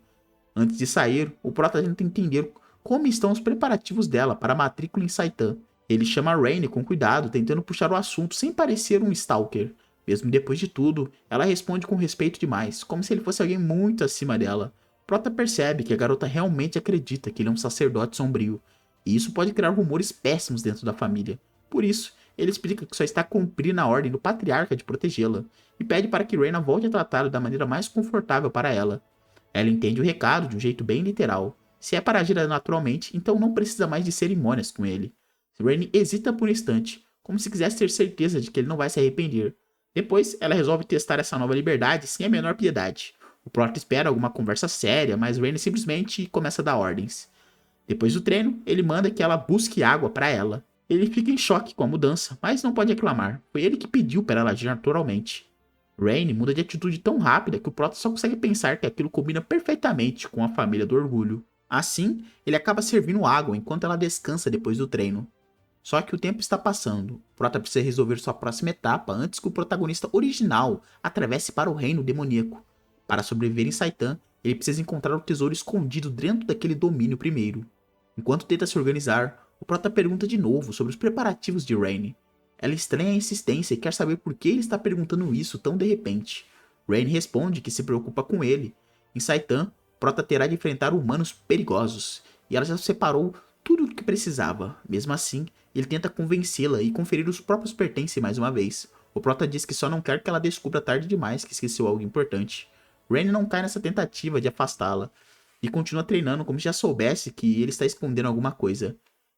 Antes de sair, o Prota tenta entender como estão os preparativos dela para a matrícula em Saitan. Ele chama Raine com cuidado, tentando puxar o assunto sem parecer um stalker. Mesmo depois de tudo, ela responde com respeito demais, como se ele fosse alguém muito acima dela. Prota percebe que a garota realmente acredita que ele é um sacerdote sombrio, e isso pode criar rumores péssimos dentro da família. Por isso, ele explica que só está cumprindo a ordem do patriarca de protegê-la, e pede para que Raina volte a tratá-lo da maneira mais confortável para ela. Ela entende o recado de um jeito bem literal. Se é para agir naturalmente, então não precisa mais de cerimônias com ele. Raine hesita por um instante, como se quisesse ter certeza de que ele não vai se arrepender. Depois, ela resolve testar essa nova liberdade sem a menor piedade. O Prota espera alguma conversa séria, mas Raine simplesmente começa a dar ordens. Depois do treino, ele manda que ela busque água para ela. Ele fica em choque com a mudança, mas não pode reclamar. Foi ele que pediu para ela agir naturalmente. Raine muda de atitude tão rápida que o Prota só consegue pensar que aquilo combina perfeitamente com a família do Orgulho. Assim, ele acaba servindo água enquanto ela descansa depois do treino. Só que o tempo está passando. O Prota precisa resolver sua próxima etapa antes que o protagonista original atravesse para o reino demoníaco. Para sobreviver em Saitan, ele precisa encontrar o tesouro escondido dentro daquele domínio primeiro. Enquanto tenta se organizar, o Prota pergunta de novo sobre os preparativos de Raine. Ela estranha a insistência e quer saber por que ele está perguntando isso tão de repente. Raine responde que se preocupa com ele. Em Saitan, Prota terá de enfrentar humanos perigosos, e ela já separou tudo o que precisava. Mesmo assim, ele tenta convencê-la e conferir os próprios pertences mais uma vez. O Prota diz que só não quer que ela descubra tarde demais que esqueceu algo importante. Raine não cai nessa tentativa de afastá-la, e continua treinando como se já soubesse que ele está escondendo alguma coisa.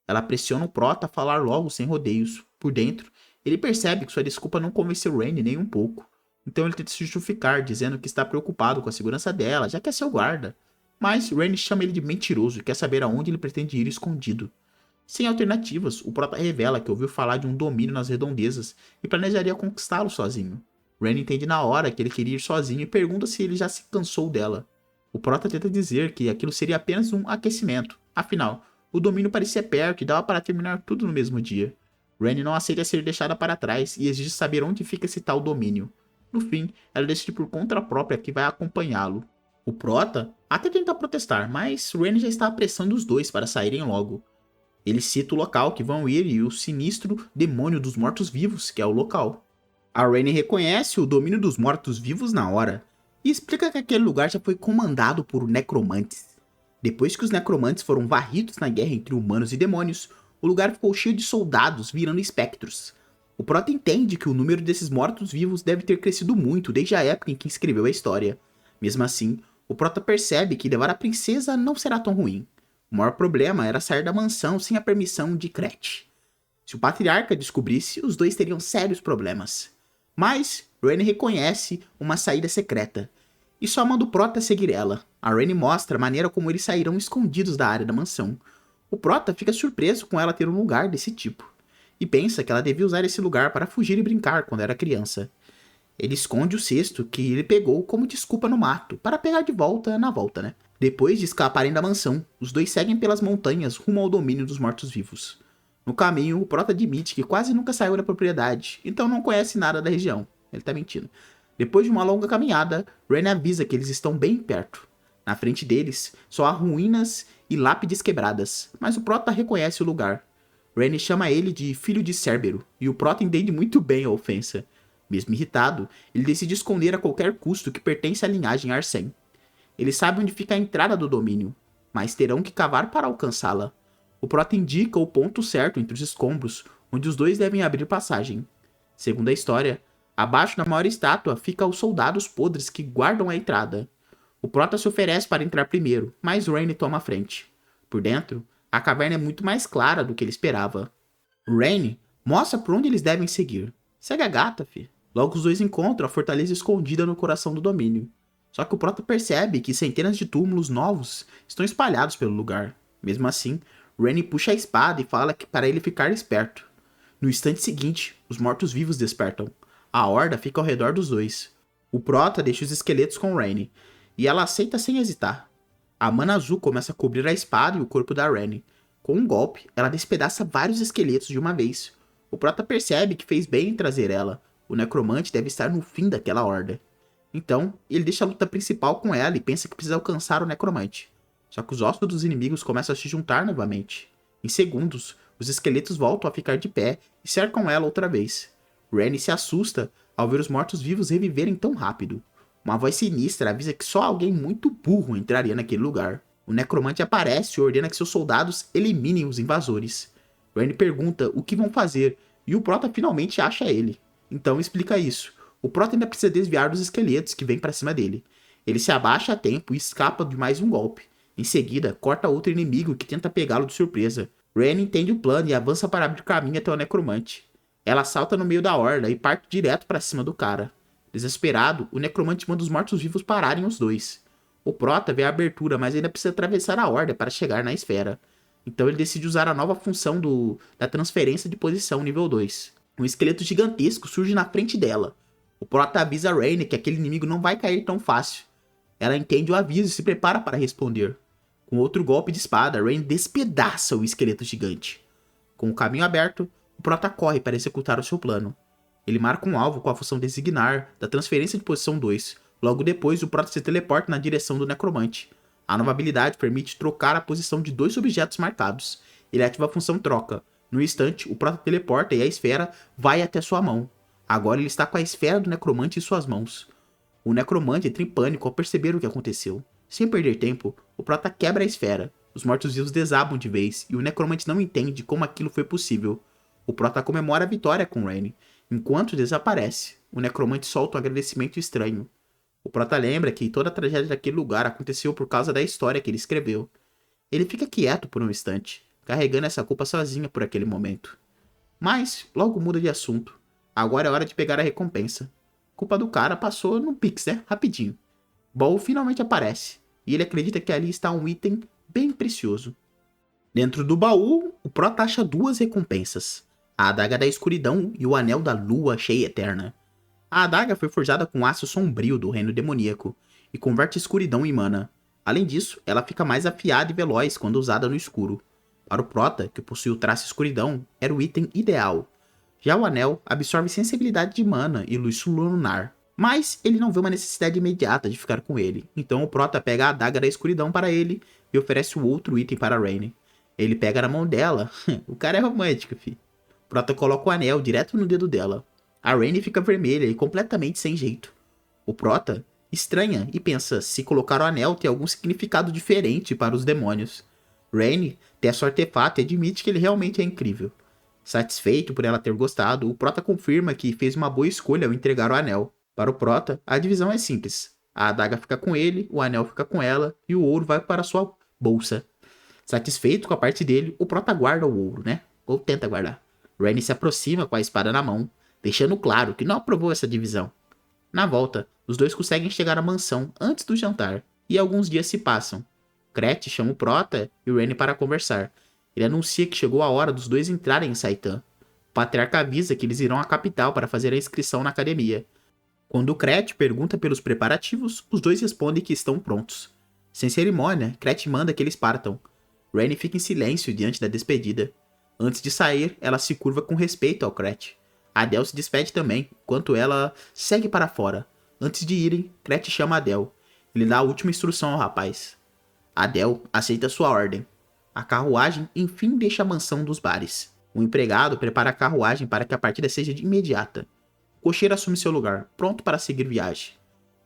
Ela pressiona o Prota a falar logo sem rodeios. Por dentro, ele percebe que sua desculpa não convenceu Raine nem um pouco. Então ele tenta se justificar, dizendo que está preocupado com a segurança dela, já que é seu guarda. Mas Raine chama ele de mentiroso e quer saber aonde ele pretende ir escondido. Sem alternativas, o Prota revela que ouviu falar de um domínio nas redondezas e planejaria conquistá-lo sozinho. Raine entende na hora que ele queria ir sozinho e pergunta se ele já se cansou dela. O Prota tenta dizer que aquilo seria apenas um aquecimento. Afinal, o domínio parecia perto e dava para terminar tudo no mesmo dia. Raine não aceita ser deixada para trás e exige saber onde fica esse tal domínio. No fim, ela decide por conta própria que vai acompanhá-lo. O Prota até tenta protestar, mas Raine já está apressando os dois para saírem logo. Ele cita o local que vão ir e o sinistro demônio dos mortos-vivos, que é o local. A Raine reconhece o domínio dos mortos-vivos na hora e explica que aquele lugar já foi comandado por necromantes. Depois que os necromantes foram varridos na guerra entre humanos e demônios, o lugar ficou cheio de soldados virando espectros. O Prota entende que o número desses mortos-vivos deve ter crescido muito desde a época em que escreveu a história. Mesmo assim, o Prota percebe que levar a princesa não será tão ruim. O maior problema era sair da mansão sem a permissão de Cret. Se o patriarca descobrisse, os dois teriam sérios problemas. Mas Raine reconhece uma saída secreta e só manda o Prota seguir ela. A Raine mostra a maneira como eles sairão escondidos da área da mansão. O Prota fica surpreso com ela ter um lugar desse tipo e pensa que ela devia usar esse lugar para fugir e brincar quando era criança. Ele esconde o cesto que ele pegou como desculpa no mato, para pegar de volta na volta, né? Depois de escaparem da mansão, os dois seguem pelas montanhas rumo ao domínio dos mortos-vivos. No caminho, o Prota admite que quase nunca saiu da propriedade, então não conhece nada da região. Ele tá mentindo. Depois de uma longa caminhada, Raine avisa que eles estão bem perto. Na frente deles, só há ruínas e lápides quebradas, mas o Prota reconhece o lugar. Rennie chama ele de filho de Cérbero, e o Prota entende muito bem a ofensa. Mesmo irritado, ele decide esconder a qualquer custo que pertence à linhagem Arsène. Eles sabem onde fica a entrada do domínio, mas terão que cavar para alcançá-la. O Prota indica o ponto certo entre os escombros, onde os dois devem abrir passagem. Segundo a história, abaixo da maior estátua ficam os soldados podres que guardam a entrada. O Prota se oferece para entrar primeiro, mas Rennie toma a frente. Por dentro, a caverna é muito mais clara do que ele esperava. Rennie mostra por onde eles devem seguir. Segue a gata, fi. Logo os dois encontram a fortaleza escondida no coração do domínio. Só que o Prota percebe que centenas de túmulos novos estão espalhados pelo lugar. Mesmo assim, Rennie puxa a espada e fala que para ele ficar esperto. No instante seguinte, os mortos-vivos despertam. A horda fica ao redor dos dois. O Prota deixa os esqueletos com Rennie, e ela aceita sem hesitar. A mana azul começa a cobrir a espada e o corpo da Rennie. Com um golpe, ela despedaça vários esqueletos de uma vez. O Prota percebe que fez bem em trazer ela. O necromante deve estar no fim daquela horda. Então, ele deixa a luta principal com ela e pensa que precisa alcançar o necromante. Só que os ossos dos inimigos começam a se juntar novamente. Em segundos, os esqueletos voltam a ficar de pé e cercam ela outra vez. Rennie se assusta ao ver os mortos-vivos reviverem tão rápido. Uma voz sinistra avisa que só alguém muito burro entraria naquele lugar. O necromante aparece e ordena que seus soldados eliminem os invasores. Rennie pergunta o que vão fazer e o Prota finalmente acha ele. Então explica isso. O Prota ainda precisa desviar dos esqueletos que vêm para cima dele. Ele se abaixa a tempo e escapa de mais um golpe. Em seguida, corta outro inimigo que tenta pegá-lo de surpresa. Rennie entende o plano e avança para abrir caminho até o necromante. Ela salta no meio da horda e parte direto para cima do cara. Desesperado, o necromante manda os mortos-vivos pararem os dois. O Prota vê a abertura, mas ainda precisa atravessar a horda para chegar na esfera. Então ele decide usar a nova função da transferência de posição nível 2. Um esqueleto gigantesco surge na frente dela. O Prota avisa Rennie que aquele inimigo não vai cair tão fácil. Ela entende o aviso e se prepara para responder. Com outro golpe de espada, Rennie despedaça o esqueleto gigante. Com o caminho aberto, o Prota corre para executar o seu plano. Ele marca um alvo com a função designar da transferência de posição 2. Logo depois, o Prota se teleporta na direção do necromante. A nova habilidade permite trocar a posição de dois objetos marcados. Ele ativa a função troca. No instante, o Prota teleporta e a esfera vai até sua mão. Agora ele está com a esfera do necromante em suas mãos. O necromante entra em pânico ao perceber o que aconteceu. Sem perder tempo, o Prota quebra a esfera. Os mortos-vivos desabam de vez e o necromante não entende como aquilo foi possível. O Prota comemora a vitória com Rennie. Enquanto desaparece, o necromante solta um agradecimento estranho. O Prota lembra que toda a tragédia daquele lugar aconteceu por causa da história que ele escreveu. Ele fica quieto por um instante, carregando essa culpa sozinha por aquele momento. Mas logo muda de assunto. Agora é hora de pegar a recompensa. A culpa do cara passou num pix, né? Rapidinho. Ball finalmente aparece, e ele acredita que ali está um item bem precioso. Dentro do baú, o Prota acha duas recompensas. A adaga da escuridão e o anel da lua cheia eterna. A adaga foi forjada com aço sombrio do reino demoníaco e converte escuridão em mana. Além disso, ela fica mais afiada e veloz quando usada no escuro. Para o Prota, que possui o traço escuridão, era o item ideal. Já o anel absorve sensibilidade de mana e luz lunar. Mas ele não vê uma necessidade imediata de ficar com ele. Então o Prota pega a adaga da escuridão para ele e oferece o outro item para Rennie. Ele pega na mão dela. O cara é romântico, fi. O Prota coloca o anel direto no dedo dela. A Rennie fica vermelha e completamente sem jeito. O Prota estranha e pensa se colocar o anel tem algum significado diferente para os demônios. Rennie testa o artefato e admite que ele realmente é incrível. Satisfeito por ela ter gostado, o Prota confirma que fez uma boa escolha ao entregar o anel. Para o Prota, a divisão é simples. A adaga fica com ele, o anel fica com ela e o ouro vai para sua bolsa. Satisfeito com a parte dele, o Prota guarda o ouro, né? Ou tenta guardar. Rennie se aproxima com a espada na mão, deixando claro que não aprovou essa divisão. Na volta, os dois conseguem chegar à mansão antes do jantar, e alguns dias se passam. Cret chama o Prota e o Rennie para conversar. Ele anuncia que chegou a hora dos dois entrarem em Saitan. O patriarca avisa que eles irão à capital para fazer a inscrição na academia. Quando o Cret pergunta pelos preparativos, os dois respondem que estão prontos. Sem cerimônia, Cret manda que eles partam. Rennie fica em silêncio diante da despedida. Antes de sair, ela se curva com respeito ao Cret. Adele se despede também, enquanto ela segue para fora. Antes de irem, Cret chama Adele. Ele dá a última instrução ao rapaz. Adel aceita sua ordem. A carruagem enfim deixa a mansão dos bares. O empregado prepara a carruagem para que a partida seja de imediata. O cocheiro assume seu lugar, pronto para seguir viagem.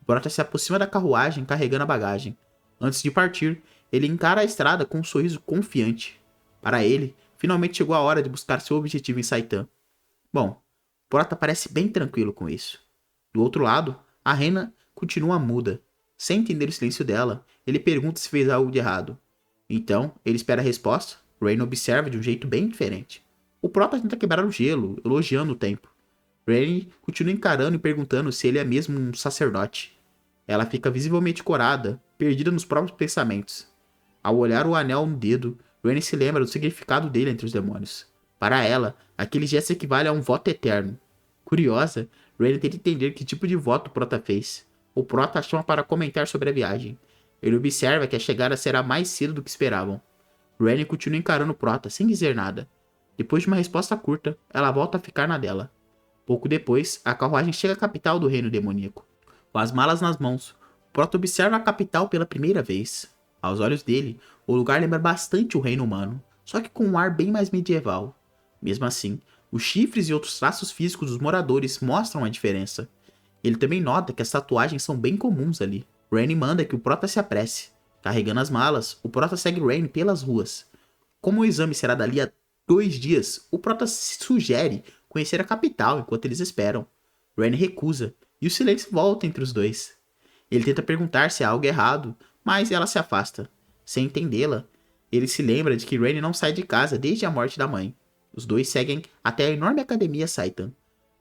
O Prota se aproxima da carruagem carregando a bagagem. Antes de partir, ele encara a estrada com um sorriso confiante. Para ele, finalmente chegou a hora de buscar seu objetivo em Saitan. Bom, Prota parece bem tranquilo com isso. Do outro lado, a Rena continua muda. Sem entender o silêncio dela, ele pergunta se fez algo de errado. Então, ele espera a resposta. Rain observa de um jeito bem diferente. O Prota tenta quebrar o gelo, elogiando o tempo. Rain continua encarando e perguntando se ele é mesmo um sacerdote. Ela fica visivelmente corada, perdida nos próprios pensamentos. Ao olhar o anel no dedo, Rain se lembra do significado dele entre os demônios. Para ela, aquele gesto equivale a um voto eterno. Curiosa, Rain tenta entender que tipo de voto o Prota fez. O Prota a chama para comentar sobre a viagem. Ele observa que a chegada será mais cedo do que esperavam. Rain continua encarando o Prota, sem dizer nada. Depois de uma resposta curta, ela volta a ficar na dela. Pouco depois, a carruagem chega à capital do reino demoníaco. Com as malas nas mãos, o Prota observa a capital pela primeira vez. Aos olhos dele, o lugar lembra bastante o reino humano, só que com um ar bem mais medieval. Mesmo assim, os chifres e outros traços físicos dos moradores mostram a diferença. Ele também nota que as tatuagens são bem comuns ali. Rain manda que o Prota se apresse. Carregando as malas, o Prota segue Rain pelas ruas. Como o exame será dali a 2 dias, o Prota sugere conhecer a capital enquanto eles esperam. Rain recusa, e o silêncio volta entre os dois. Ele tenta perguntar se há algo errado, mas ela se afasta. Sem entendê-la, ele se lembra de que Rain não sai de casa desde a morte da mãe. Os dois seguem até a enorme academia Saitan.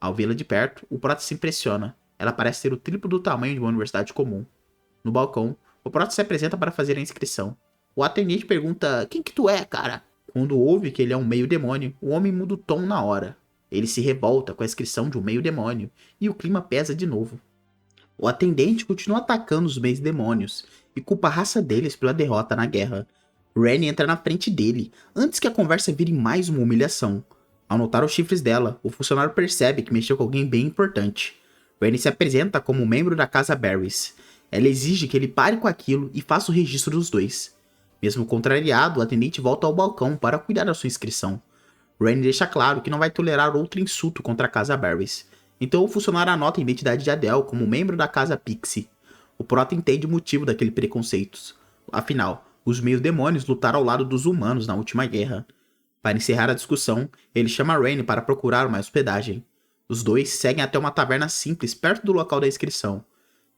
Ao vê-la de perto, o Prota se impressiona. Ela parece ter o triplo do tamanho de uma universidade comum. No balcão, o Prota se apresenta para fazer a inscrição. O atendente pergunta: "Quem que tu é, cara?" Quando ouve que ele é um meio-demônio, o homem muda o tom na hora. Ele se revolta com a inscrição de um meio-demônio, e o clima pesa de novo. O atendente continua atacando os meios-demônios, e culpa a raça deles pela derrota na guerra. Rain entra na frente dele, antes que a conversa vire mais uma humilhação. Ao notar os chifres dela, o funcionário percebe que mexeu com alguém bem importante. Rain se apresenta como membro da casa Barrys. Ela exige que ele pare com aquilo e faça o registro dos dois. Mesmo contrariado, o atendente volta ao balcão para cuidar da sua inscrição. Rain deixa claro que não vai tolerar outro insulto contra a casa Barrys. Então o funcionário anota a identidade de Adele como membro da casa Pixie. O Prota entende o motivo daquele preconceito. Afinal, os meios-demônios lutaram ao lado dos humanos na última guerra. Para encerrar a discussão, ele chama Rain para procurar uma hospedagem. Os dois seguem até uma taverna simples perto do local da inscrição.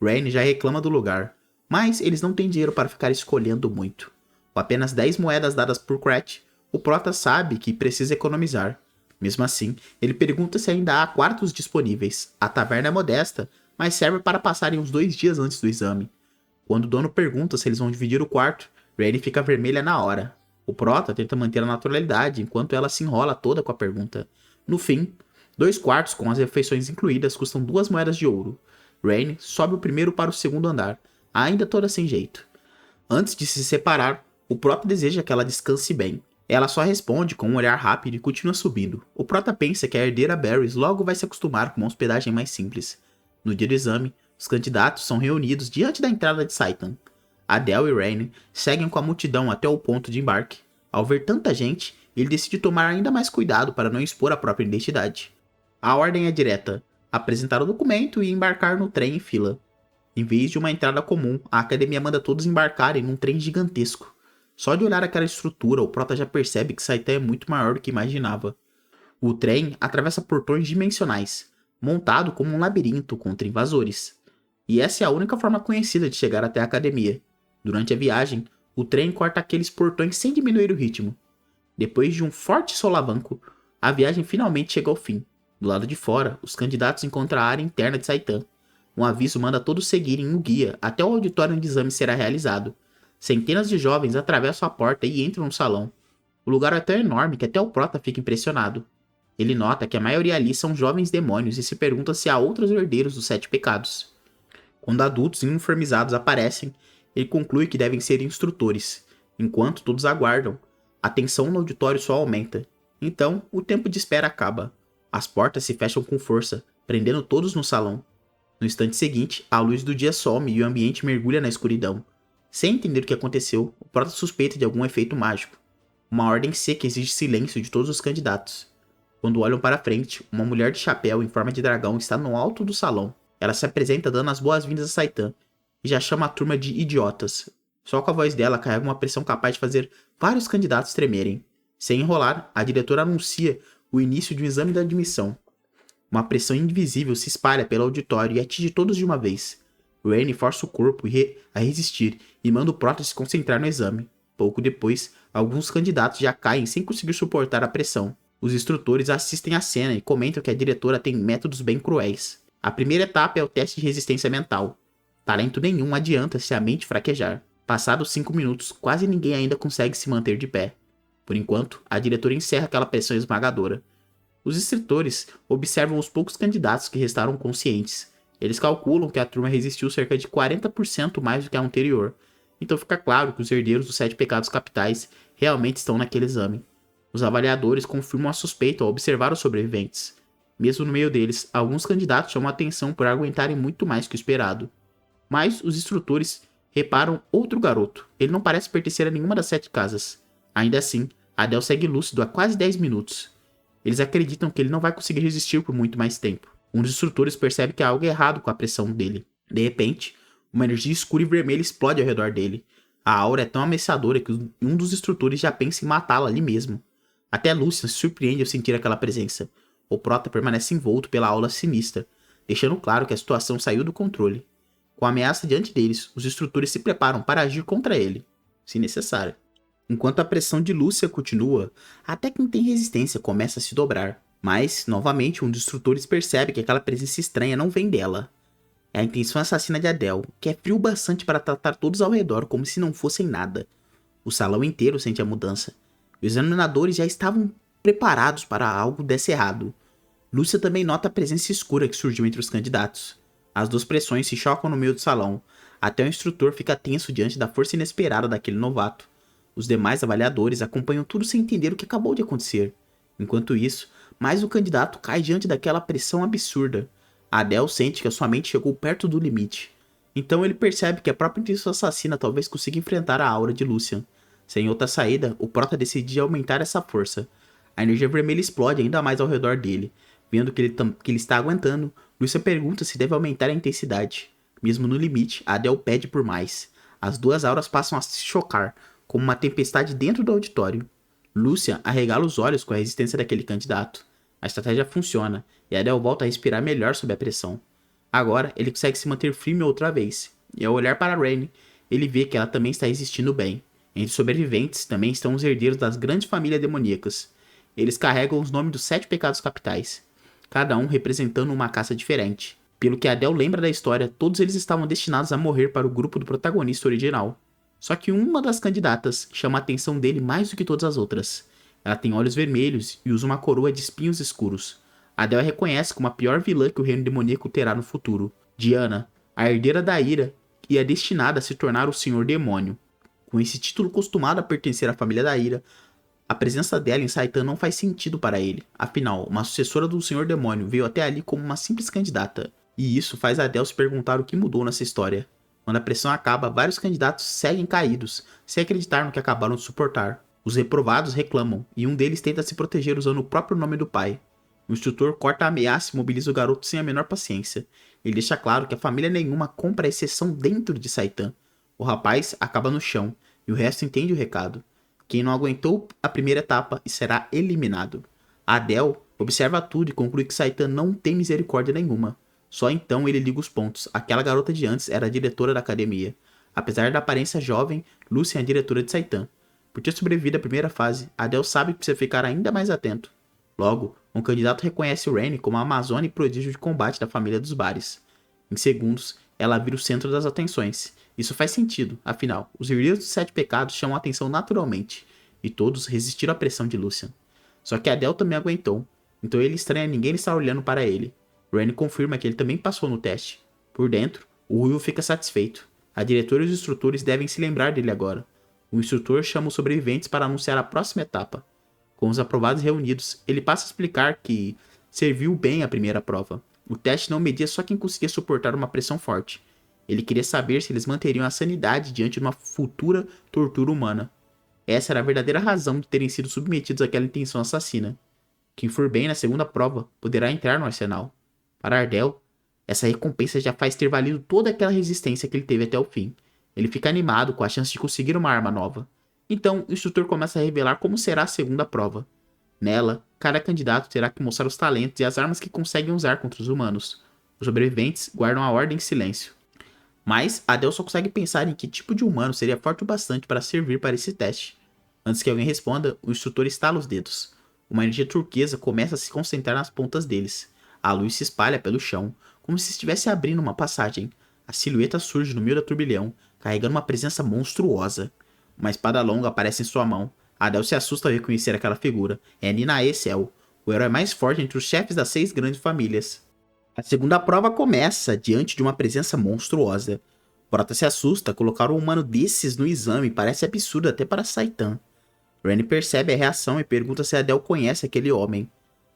Rain já reclama do lugar, mas eles não têm dinheiro para ficar escolhendo muito. Com apenas 10 moedas dadas por Crat, o Prota sabe que precisa economizar. Mesmo assim, ele pergunta se ainda há quartos disponíveis. A taverna é modesta, mas serve para passarem uns 2 dias antes do exame. Quando o dono pergunta se eles vão dividir o quarto, Rain fica vermelha na hora. O Prota tenta manter a naturalidade enquanto ela se enrola toda com a pergunta. No fim, 2 quartos com as refeições incluídas custam 2 moedas de ouro. Rain sobe o primeiro para o segundo andar, ainda toda sem jeito. Antes de se separar, o Prota deseja que ela descanse bem. Ela só responde com um olhar rápido e continua subindo. O Prota pensa que a herdeira Barrys logo vai se acostumar com uma hospedagem mais simples. No dia do exame, os candidatos são reunidos diante da entrada de Saitan. Adele e Rain seguem com a multidão até o ponto de embarque. Ao ver tanta gente, ele decide tomar ainda mais cuidado para não expor a própria identidade. A ordem é direta: apresentar o documento e embarcar no trem em fila. Em vez de uma entrada comum, a academia manda todos embarcarem num trem gigantesco. Só de olhar aquela estrutura, o Prota já percebe que Saitan é muito maior do que imaginava. O trem atravessa portões dimensionais, montado como um labirinto contra invasores. E essa é a única forma conhecida de chegar até a academia. Durante a viagem, o trem corta aqueles portões sem diminuir o ritmo. Depois de um forte solavanco, a viagem finalmente chega ao fim. Do lado de fora, os candidatos encontram a área interna de Saitan. Um aviso manda todos seguirem o guia até o auditório onde o exame será realizado. Centenas de jovens atravessam a porta e entram no salão. O lugar é tão enorme que até o Prota fica impressionado. Ele nota que a maioria ali são jovens demônios e se pergunta se há outros herdeiros dos 7 pecados. Quando adultos uniformizados aparecem, ele conclui que devem ser instrutores. Enquanto todos aguardam, a tensão no auditório só aumenta. Então, o tempo de espera acaba. As portas se fecham com força, prendendo todos no salão. No instante seguinte, a luz do dia some e o ambiente mergulha na escuridão. Sem entender o que aconteceu, o Prota suspeita de algum efeito mágico. Uma ordem seca exige silêncio de todos os candidatos. Quando olham para frente, uma mulher de chapéu em forma de dragão está no alto do salão. Ela se apresenta dando as boas-vindas a Saitan e já chama a turma de idiotas. Só com a voz dela carrega uma pressão capaz de fazer vários candidatos tremerem. Sem enrolar, a diretora anuncia o início de um exame de admissão. Uma pressão invisível se espalha pelo auditório e atinge todos de uma vez. Raine força o corpo a resistir e manda o Prota se concentrar no exame. Pouco depois, alguns candidatos já caem sem conseguir suportar a pressão. Os instrutores assistem à cena e comentam que a diretora tem métodos bem cruéis. A primeira etapa é o teste de resistência mental. Talento nenhum adianta se a mente fraquejar. Passados 5 minutos, quase ninguém ainda consegue se manter de pé. Por enquanto, a diretora encerra aquela pressão esmagadora. Os instrutores observam os poucos candidatos que restaram conscientes. Eles calculam que a turma resistiu cerca de 40% mais do que a anterior. Então fica claro que os herdeiros dos 7 pecados capitais realmente estão naquele exame. Os avaliadores confirmam a suspeita ao observar os sobreviventes. Mesmo no meio deles, alguns candidatos chamam a atenção por aguentarem muito mais que o esperado. Mas os instrutores reparam outro garoto. Ele não parece pertencer a nenhuma das 7 casas. Ainda assim, Adel segue lúcido há quase 10 minutos. Eles acreditam que ele não vai conseguir resistir por muito mais tempo. Um dos instrutores percebe que há algo errado com a pressão dele. De repente, uma energia escura e vermelha explode ao redor dele. A aura é tão ameaçadora que um dos instrutores já pensa em matá-lo ali mesmo. Até Lucian se surpreende ao sentir aquela presença. O Prota permanece envolto pela aura sinistra, deixando claro que a situação saiu do controle. Com a ameaça diante deles, os instrutores se preparam para agir contra ele, se necessário. Enquanto a pressão de Lúcia continua, até quem tem resistência começa a se dobrar. Mas, novamente, um dos instrutores percebe que aquela presença estranha não vem dela. É a intenção assassina de Adel, que é frio bastante para tratar todos ao redor como se não fossem nada. O salão inteiro sente a mudança. Os examinadores já estavam preparados para algo desse errado. Lúcia também nota a presença escura que surgiu entre os candidatos. As duas pressões se chocam no meio do salão, até o instrutor fica tenso diante da força inesperada daquele novato. Os demais avaliadores acompanham tudo sem entender o que acabou de acontecer. Enquanto isso, mais um candidato cai diante daquela pressão absurda. Adel sente que a sua mente chegou perto do limite. Então ele percebe que a própria intenção assassina talvez consiga enfrentar a aura de Lucian. Sem outra saída, o Prota decide aumentar essa força. A energia vermelha explode ainda mais ao redor dele. Vendo que ele está aguentando, Lucian pergunta se deve aumentar a intensidade. Mesmo no limite, Adel pede por mais. As duas auras passam a se chocar, como uma tempestade dentro do auditório. Lucian arregala os olhos com a resistência daquele candidato. A estratégia funciona, e Adel volta a respirar melhor sob a pressão. Agora, ele consegue se manter firme outra vez, e ao olhar para Raine, ele vê que ela também está resistindo bem. Entre os sobreviventes também estão os herdeiros das grandes famílias demoníacas. Eles carregam os nomes dos 7 pecados capitais, cada um representando uma caça diferente. Pelo que Adel lembra da história, todos eles estavam destinados a morrer para o grupo do protagonista original. Só que uma das candidatas chama a atenção dele mais do que todas as outras. Ela tem olhos vermelhos e usa uma coroa de espinhos escuros. Adel a reconhece como a pior vilã que o reino demoníaco terá no futuro. Diana, a herdeira da ira, e é destinada a se tornar o Senhor Demônio. Com esse título costumado a pertencer à família da ira, a presença dela em Saitan não faz sentido para ele. Afinal, uma sucessora do Senhor Demônio veio até ali como uma simples candidata. E isso faz Adel se perguntar o que mudou nessa história. Quando a pressão acaba, vários candidatos seguem caídos, sem acreditar no que acabaram de suportar. Os reprovados reclamam, e um deles tenta se proteger usando o próprio nome do pai. O instrutor corta a ameaça e mobiliza o garoto sem a menor paciência. Ele deixa claro que a família nenhuma compra a exceção dentro de Saitan. O rapaz acaba no chão, e o resto entende o recado. Quem não aguentou a primeira etapa será eliminado. Adel observa tudo e conclui que Saitan não tem misericórdia nenhuma. Só então ele liga os pontos. Aquela garota de antes era a diretora da academia. Apesar da aparência jovem, Lucian é a diretora de Saitan. Por ter sobrevivido à primeira fase, Adel sabe que precisa ficar ainda mais atento. Logo, um candidato reconhece Raine como a amazona e prodígio de combate da família dos Bares. Em segundos, ela vira o centro das atenções. Isso faz sentido, afinal, os herdeiros dos 7 pecados chamam a atenção naturalmente, e todos resistiram à pressão de Lucian. Só que Adel também aguentou, então ele estranha ninguém estar olhando para ele. Raine confirma que ele também passou no teste. Por dentro, o Ruivo fica satisfeito. A diretora e os instrutores devem se lembrar dele agora. O instrutor chama os sobreviventes para anunciar a próxima etapa. Com os aprovados reunidos, ele passa a explicar que serviu bem a primeira prova. O teste não media só quem conseguia suportar uma pressão forte. Ele queria saber se eles manteriam a sanidade diante de uma futura tortura humana. Essa era a verdadeira razão de terem sido submetidos àquela intenção assassina. Quem for bem na segunda prova poderá entrar no arsenal. Para Ardell, essa recompensa já faz ter valido toda aquela resistência que ele teve até o fim. Ele fica animado com a chance de conseguir uma arma nova. Então, o instrutor começa a revelar como será a segunda prova. Nela, cada candidato terá que mostrar os talentos e as armas que conseguem usar contra os humanos. Os sobreviventes guardam a ordem em silêncio. Mas Adele só consegue pensar em que tipo de humano seria forte o bastante para servir para esse teste. Antes que alguém responda, o instrutor estala os dedos. Uma energia turquesa começa a se concentrar nas pontas deles. A luz se espalha pelo chão, como se estivesse abrindo uma passagem. A silhueta surge no meio da turbilhão, carregando uma presença monstruosa. Uma espada longa aparece em sua mão. Adele se assusta ao reconhecer aquela figura. É Ninae Cell, o herói mais forte entre os chefes das 6 grandes famílias. A segunda prova começa diante de uma presença monstruosa. Prota se assusta, colocar um humano desses no exame parece absurdo até para Saitan. Rennie percebe a reação e pergunta se Adele conhece aquele homem.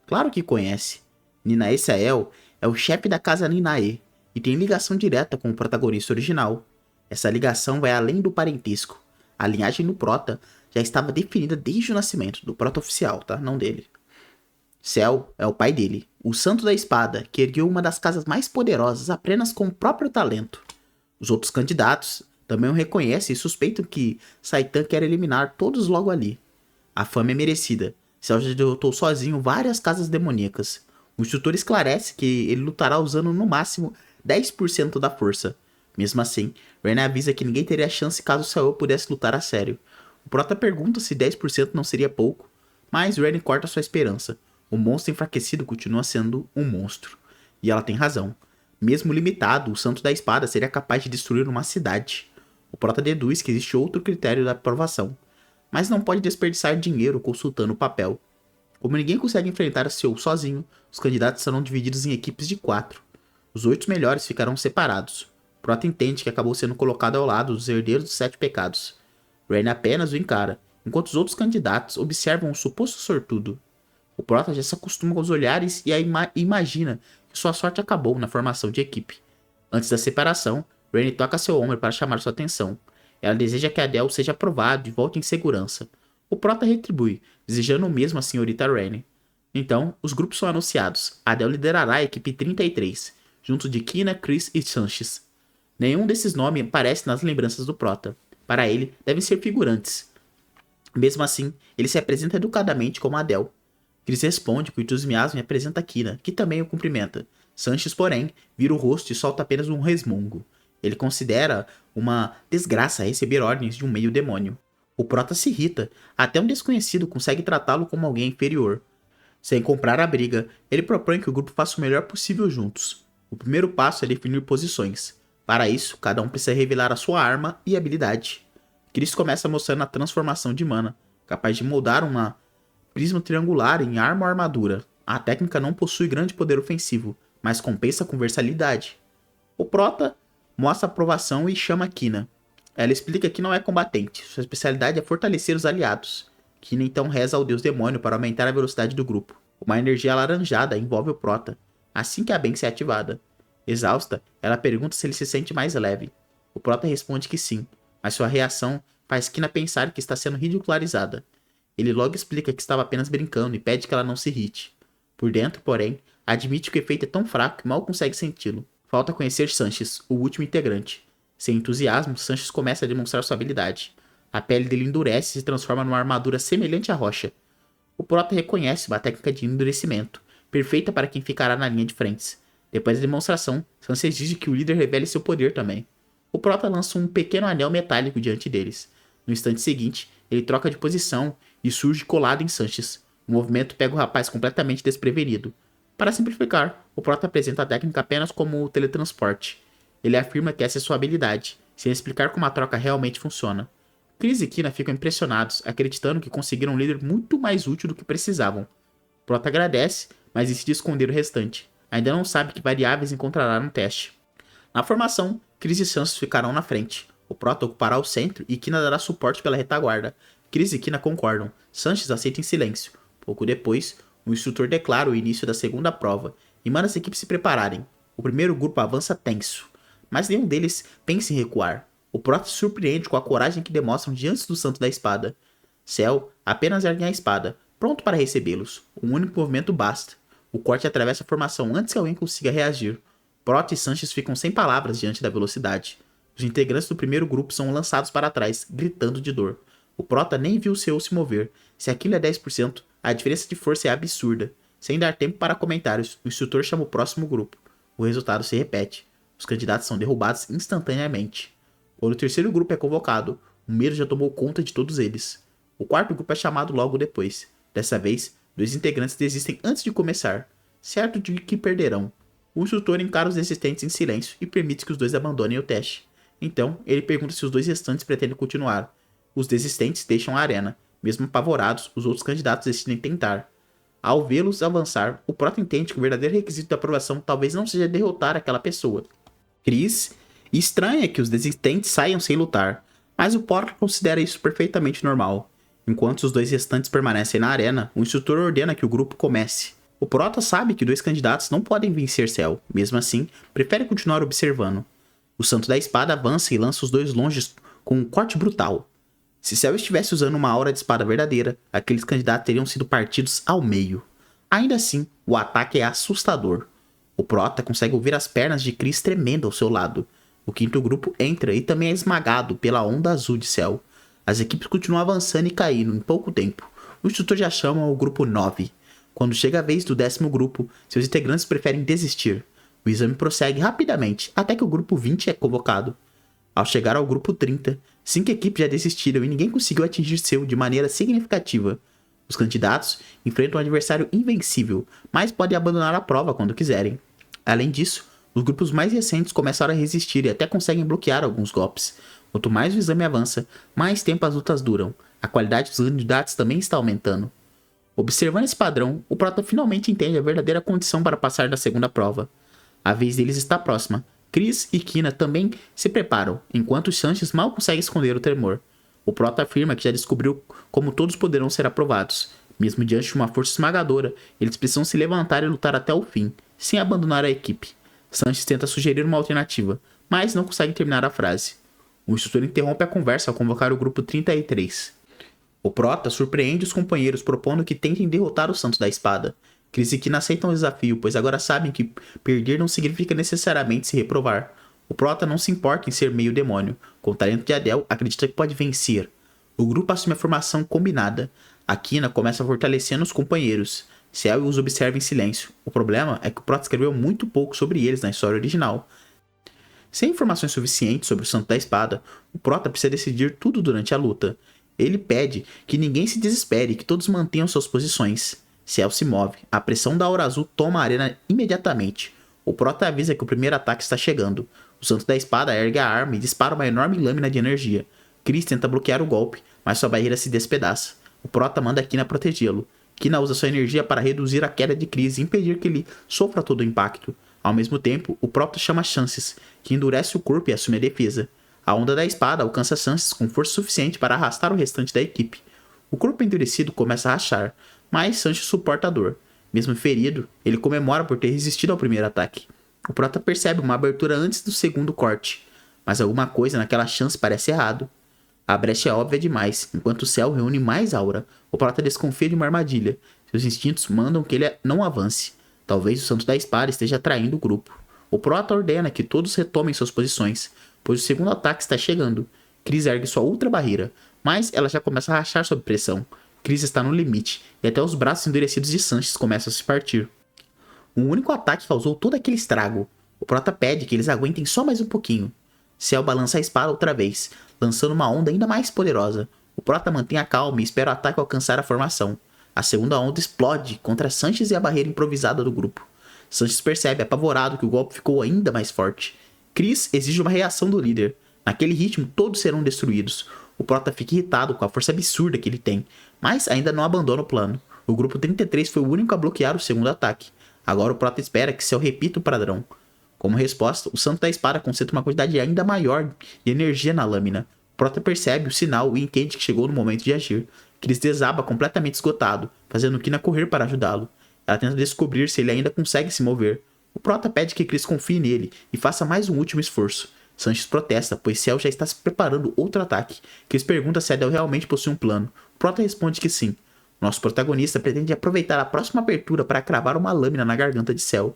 Claro que conhece. Ninae Cell é o chefe da casa Ninae e tem ligação direta com o protagonista original. Essa ligação vai além do parentesco. A linhagem do Prota já estava definida desde o nascimento do Prota oficial, tá? Não dele. Cell é o pai dele, o Santo da Espada, que ergueu uma das casas mais poderosas apenas com o próprio talento. Os outros candidatos também o reconhecem e suspeitam que Saitan quer eliminar todos logo ali. A fama é merecida. Cell já derrotou sozinho várias casas demoníacas. O instrutor esclarece que ele lutará usando no máximo 10% da força. Mesmo assim, Rennie avisa que ninguém teria chance caso Cell pudesse lutar a sério. O Prota pergunta se 10% não seria pouco, mas Rennie corta sua esperança. O monstro enfraquecido continua sendo um monstro. E ela tem razão. Mesmo limitado, o Santo da Espada seria capaz de destruir uma cidade. O Prota deduz que existe outro critério da aprovação, mas não pode desperdiçar dinheiro consultando o papel. Como ninguém consegue enfrentar Seu sozinho, os candidatos serão divididos em equipes de 4. Os 8 melhores ficarão separados. O Prota entende que acabou sendo colocado ao lado dos herdeiros dos 7 pecados. Rennie apenas o encara, enquanto os outros candidatos observam o suposto sortudo. O Prota já se acostuma com os olhares e imagina que sua sorte acabou na formação de equipe. Antes da separação, Rennie toca seu ombro para chamar sua atenção. Ela deseja que Adele seja aprovado e volte em segurança. O Prota retribui, desejando o mesmo à senhorita Rennie. Então, os grupos são anunciados. Adele liderará a equipe 33, junto de Kina, Chris e Sanchez. Nenhum desses nomes aparece nas lembranças do Prota. Para ele, devem ser figurantes. Mesmo assim, ele se apresenta educadamente como Adele. Chris responde com entusiasmo e apresenta Kina, que também o cumprimenta. Sanchez, porém, vira o rosto e solta apenas um resmungo. Ele considera uma desgraça receber ordens de um meio-demônio. O Prota se irrita, até um desconhecido consegue tratá-lo como alguém inferior. Sem comprar a briga, ele propõe que o grupo faça o melhor possível juntos. O primeiro passo é definir posições. Para isso, cada um precisa revelar a sua arma e habilidade. Chris começa mostrando a transformação de mana, capaz de moldar uma prisma triangular em arma ou armadura. A técnica não possui grande poder ofensivo, mas compensa com versatilidade. O Prota mostra aprovação e chama Kina. Ela explica que não é combatente, sua especialidade é fortalecer os aliados. Kina então reza ao deus demônio para aumentar a velocidade do grupo. Uma energia alaranjada envolve o Prota, assim que a Benção é ativada. Exausta, ela pergunta se ele se sente mais leve. O Prota responde que sim, mas sua reação faz Kina pensar que está sendo ridicularizada. Ele logo explica que estava apenas brincando e pede que ela não se irrite. Por dentro, porém, admite que o efeito é tão fraco que mal consegue senti-lo. Falta conhecer Sanchez, o último integrante. Sem entusiasmo, Sanchez começa a demonstrar sua habilidade. A pele dele endurece e se transforma numa armadura semelhante à rocha. O Prota reconhece uma técnica de endurecimento, perfeita para quem ficará na linha de frente. Depois da demonstração, Sanchez exige que o líder revele seu poder também. O Prota lança um pequeno anel metálico diante deles. No instante seguinte, ele troca de posição e surge colado em Sanchez. O movimento pega o rapaz completamente desprevenido. Para simplificar, o Prota apresenta a técnica apenas como teletransporte. Ele afirma que essa é sua habilidade, sem explicar como a troca realmente funciona. Chris e Kina ficam impressionados, acreditando que conseguiram um líder muito mais útil do que precisavam. O Prota agradece, mas decide esconder o restante. Ainda não sabe que variáveis encontrará no teste. Na formação, Chris e Sanchez ficarão na frente. O Prota ocupará o centro e Kina dará suporte pela retaguarda. Chris e Kina concordam. Sanchez aceita em silêncio. Pouco depois, o instrutor declara o início da segunda prova. e manda as equipes se prepararem. O primeiro grupo avança tenso, mas nenhum deles pensa em recuar. O Prota se surpreende com a coragem que demonstram diante do Santo da Espada. Cell apenas ergue a espada, pronto para recebê-los. Um único movimento basta. O corte atravessa a formação antes que alguém consiga reagir. Prota e Sanches ficam sem palavras diante da velocidade. Os integrantes do primeiro grupo são lançados para trás, gritando de dor. O Prota nem viu o seu se mover. Se aquilo é 10%, a diferença de força é absurda. Sem dar tempo para comentários, o instrutor chama o próximo grupo. O resultado se repete. Os candidatos são derrubados instantaneamente. Quando o terceiro grupo é convocado, o medo já tomou conta de todos eles. O quarto grupo é chamado logo depois. Dessa vez, 2 integrantes desistem antes de começar, certo de que perderão. O instrutor encara os desistentes em silêncio e permite que os 2 abandonem o teste. Então, ele pergunta se os 2 restantes pretendem continuar. Os desistentes deixam a arena. Mesmo apavorados, os outros candidatos decidem tentar. Ao vê-los avançar, o Prota entende que o verdadeiro requisito da aprovação talvez não seja derrotar aquela pessoa. Chris estranha que os desistentes saiam sem lutar, mas o Prota considera isso perfeitamente normal. Enquanto os 2 restantes permanecem na arena, o instrutor ordena que o grupo comece. O Prota sabe que 2 candidatos não podem vencer Cell, mesmo assim, prefere continuar observando. O Santo da Espada avança e lança os 2 longe com um corte brutal. Se Cell estivesse usando uma aura de espada verdadeira, aqueles candidatos teriam sido partidos ao meio. Ainda assim, o ataque é assustador. O Prota consegue ouvir as pernas de Chris tremendo ao seu lado. O quinto grupo entra e também é esmagado pela onda azul de Cell. As equipes continuam avançando e caindo em pouco tempo. O instrutor já chama o grupo 9. Quando chega a vez do 10º grupo, seus integrantes preferem desistir. O exame prossegue rapidamente, até que o grupo 20 é convocado. Ao chegar ao grupo 30, 5 equipes já desistiram e ninguém conseguiu atingir Seu de maneira significativa. Os candidatos enfrentam um adversário invencível, mas podem abandonar a prova quando quiserem. Além disso, os grupos mais recentes começaram a resistir e até conseguem bloquear alguns golpes. Quanto mais o exame avança, mais tempo as lutas duram. A qualidade dos candidatos também está aumentando. Observando esse padrão, o Prota finalmente entende a verdadeira condição para passar da segunda prova. A vez deles está próxima. Chris e Kina também se preparam, enquanto Sanches mal consegue esconder o tremor. O Prota afirma que já descobriu como todos poderão ser aprovados. Mesmo diante de uma força esmagadora, eles precisam se levantar e lutar até o fim, sem abandonar a equipe. Sanches tenta sugerir uma alternativa, mas não consegue terminar a frase. O instrutor interrompe a conversa ao convocar o grupo 33. O Prota surpreende os companheiros propondo que tentem derrotar o Santo da Espada. Chris e Kina aceitam o desafio, pois agora sabem que perder não significa necessariamente se reprovar. O Prota não se importa em ser meio demônio. Com o talento de Adel, acredita que pode vencer. O grupo assume a formação combinada. A Kina começa fortalecendo os companheiros. Cell os observa em silêncio. O problema é que o Prota escreveu muito pouco sobre eles na história original. Sem informações suficientes sobre o Santo da Espada, o Prota precisa decidir tudo durante a luta. Ele pede que ninguém se desespere e que todos mantenham suas posições. Cell se move. A pressão da aura azul toma a arena imediatamente. O Prota avisa que o primeiro ataque está chegando. O Santo da Espada ergue a arma e dispara uma enorme lâmina de energia. Chris tenta bloquear o golpe, mas sua barreira se despedaça. O Prota manda Kina protegê-lo. Kina usa sua energia para reduzir a queda de Chris e impedir que ele sofra todo o impacto. Ao mesmo tempo, o Prota chama Chances, que endurece o corpo e assume a defesa. A onda da espada alcança Chances com força suficiente para arrastar o restante da equipe. O corpo endurecido começa a rachar, mas Sanches suporta a dor. Mesmo ferido, ele comemora por ter resistido ao primeiro ataque. O Prota percebe uma abertura antes do segundo corte, mas alguma coisa naquela chance parece errado. A brecha é óbvia demais. Enquanto o Cell reúne mais aura, o Prota desconfia de uma armadilha. Seus instintos mandam que ele não avance. Talvez o Santo da Espada esteja atraindo o grupo. O Prota ordena que todos retomem suas posições, pois o segundo ataque está chegando. Chris ergue sua ultra barreira, mas ela já começa a rachar sob pressão. Chris está no limite, e até os braços endurecidos de Sanches começam a se partir. Um único ataque causou todo aquele estrago. O Prota pede que eles aguentem só mais um pouquinho. Cell balança a espada outra vez, lançando uma onda ainda mais poderosa. O Prota mantém a calma e espera o ataque alcançar a formação. A segunda onda explode contra Sanches e a barreira improvisada do grupo. Sanches percebe, apavorado, que o golpe ficou ainda mais forte. Chris exige uma reação do líder. Naquele ritmo, todos serão destruídos. O Prota fica irritado com a força absurda que ele tem, mas ainda não abandona o plano. O grupo 33 foi o único a bloquear o segundo ataque. Agora o Prota espera que Cell repita o padrão. Como resposta, o Santo da Espada concentra uma quantidade ainda maior de energia na lâmina. O Prota percebe o sinal e entende que chegou no momento de agir. Chris desaba completamente esgotado, fazendo Kina correr para ajudá-lo. Ela tenta descobrir se ele ainda consegue se mover. O Prota pede que Chris confie nele e faça mais um último esforço. Sanchez protesta, pois Ciel já está se preparando outro ataque. Chris pergunta se Adele realmente possui um plano. O Prota responde que sim. Nosso protagonista pretende aproveitar a próxima abertura para cravar uma lâmina na garganta de Ciel.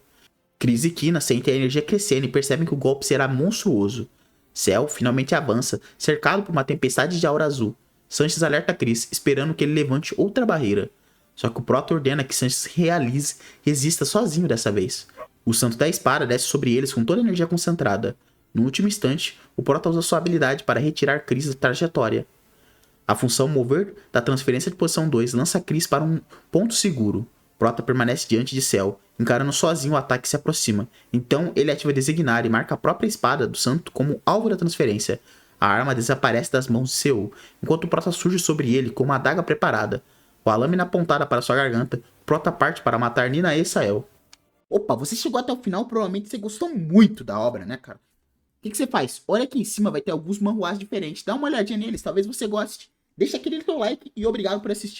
Chris e Kina sentem a energia crescendo e percebem que o golpe será monstruoso. Ciel finalmente avança, cercado por uma tempestade de aura azul. Sanchez alerta Chris, esperando que ele levante outra barreira. Só que o Prota ordena que Sanchez resista sozinho dessa vez. O santo da espada desce sobre eles com toda a energia concentrada. No último instante, o Prota usa sua habilidade para retirar Chris da trajetória. A função mover da transferência de posição 2 lança Chris para um ponto seguro. Prota permanece diante de Ciel, encarando sozinho o ataque que se aproxima. Então ele ativa Designar e marca a própria espada do santo como alvo da transferência. A arma desaparece das mãos de Seul, enquanto o Prota surge sobre ele com uma adaga preparada. Com a lâmina apontada para sua garganta, Prota parte para matar Nina e Sael. Opa, você chegou até o final, provavelmente você gostou muito da obra, né, cara? O que você faz? Olha aqui em cima, vai ter alguns manhwas diferentes. Dá uma olhadinha neles, talvez você goste. Deixa aquele teu like e obrigado por assistir.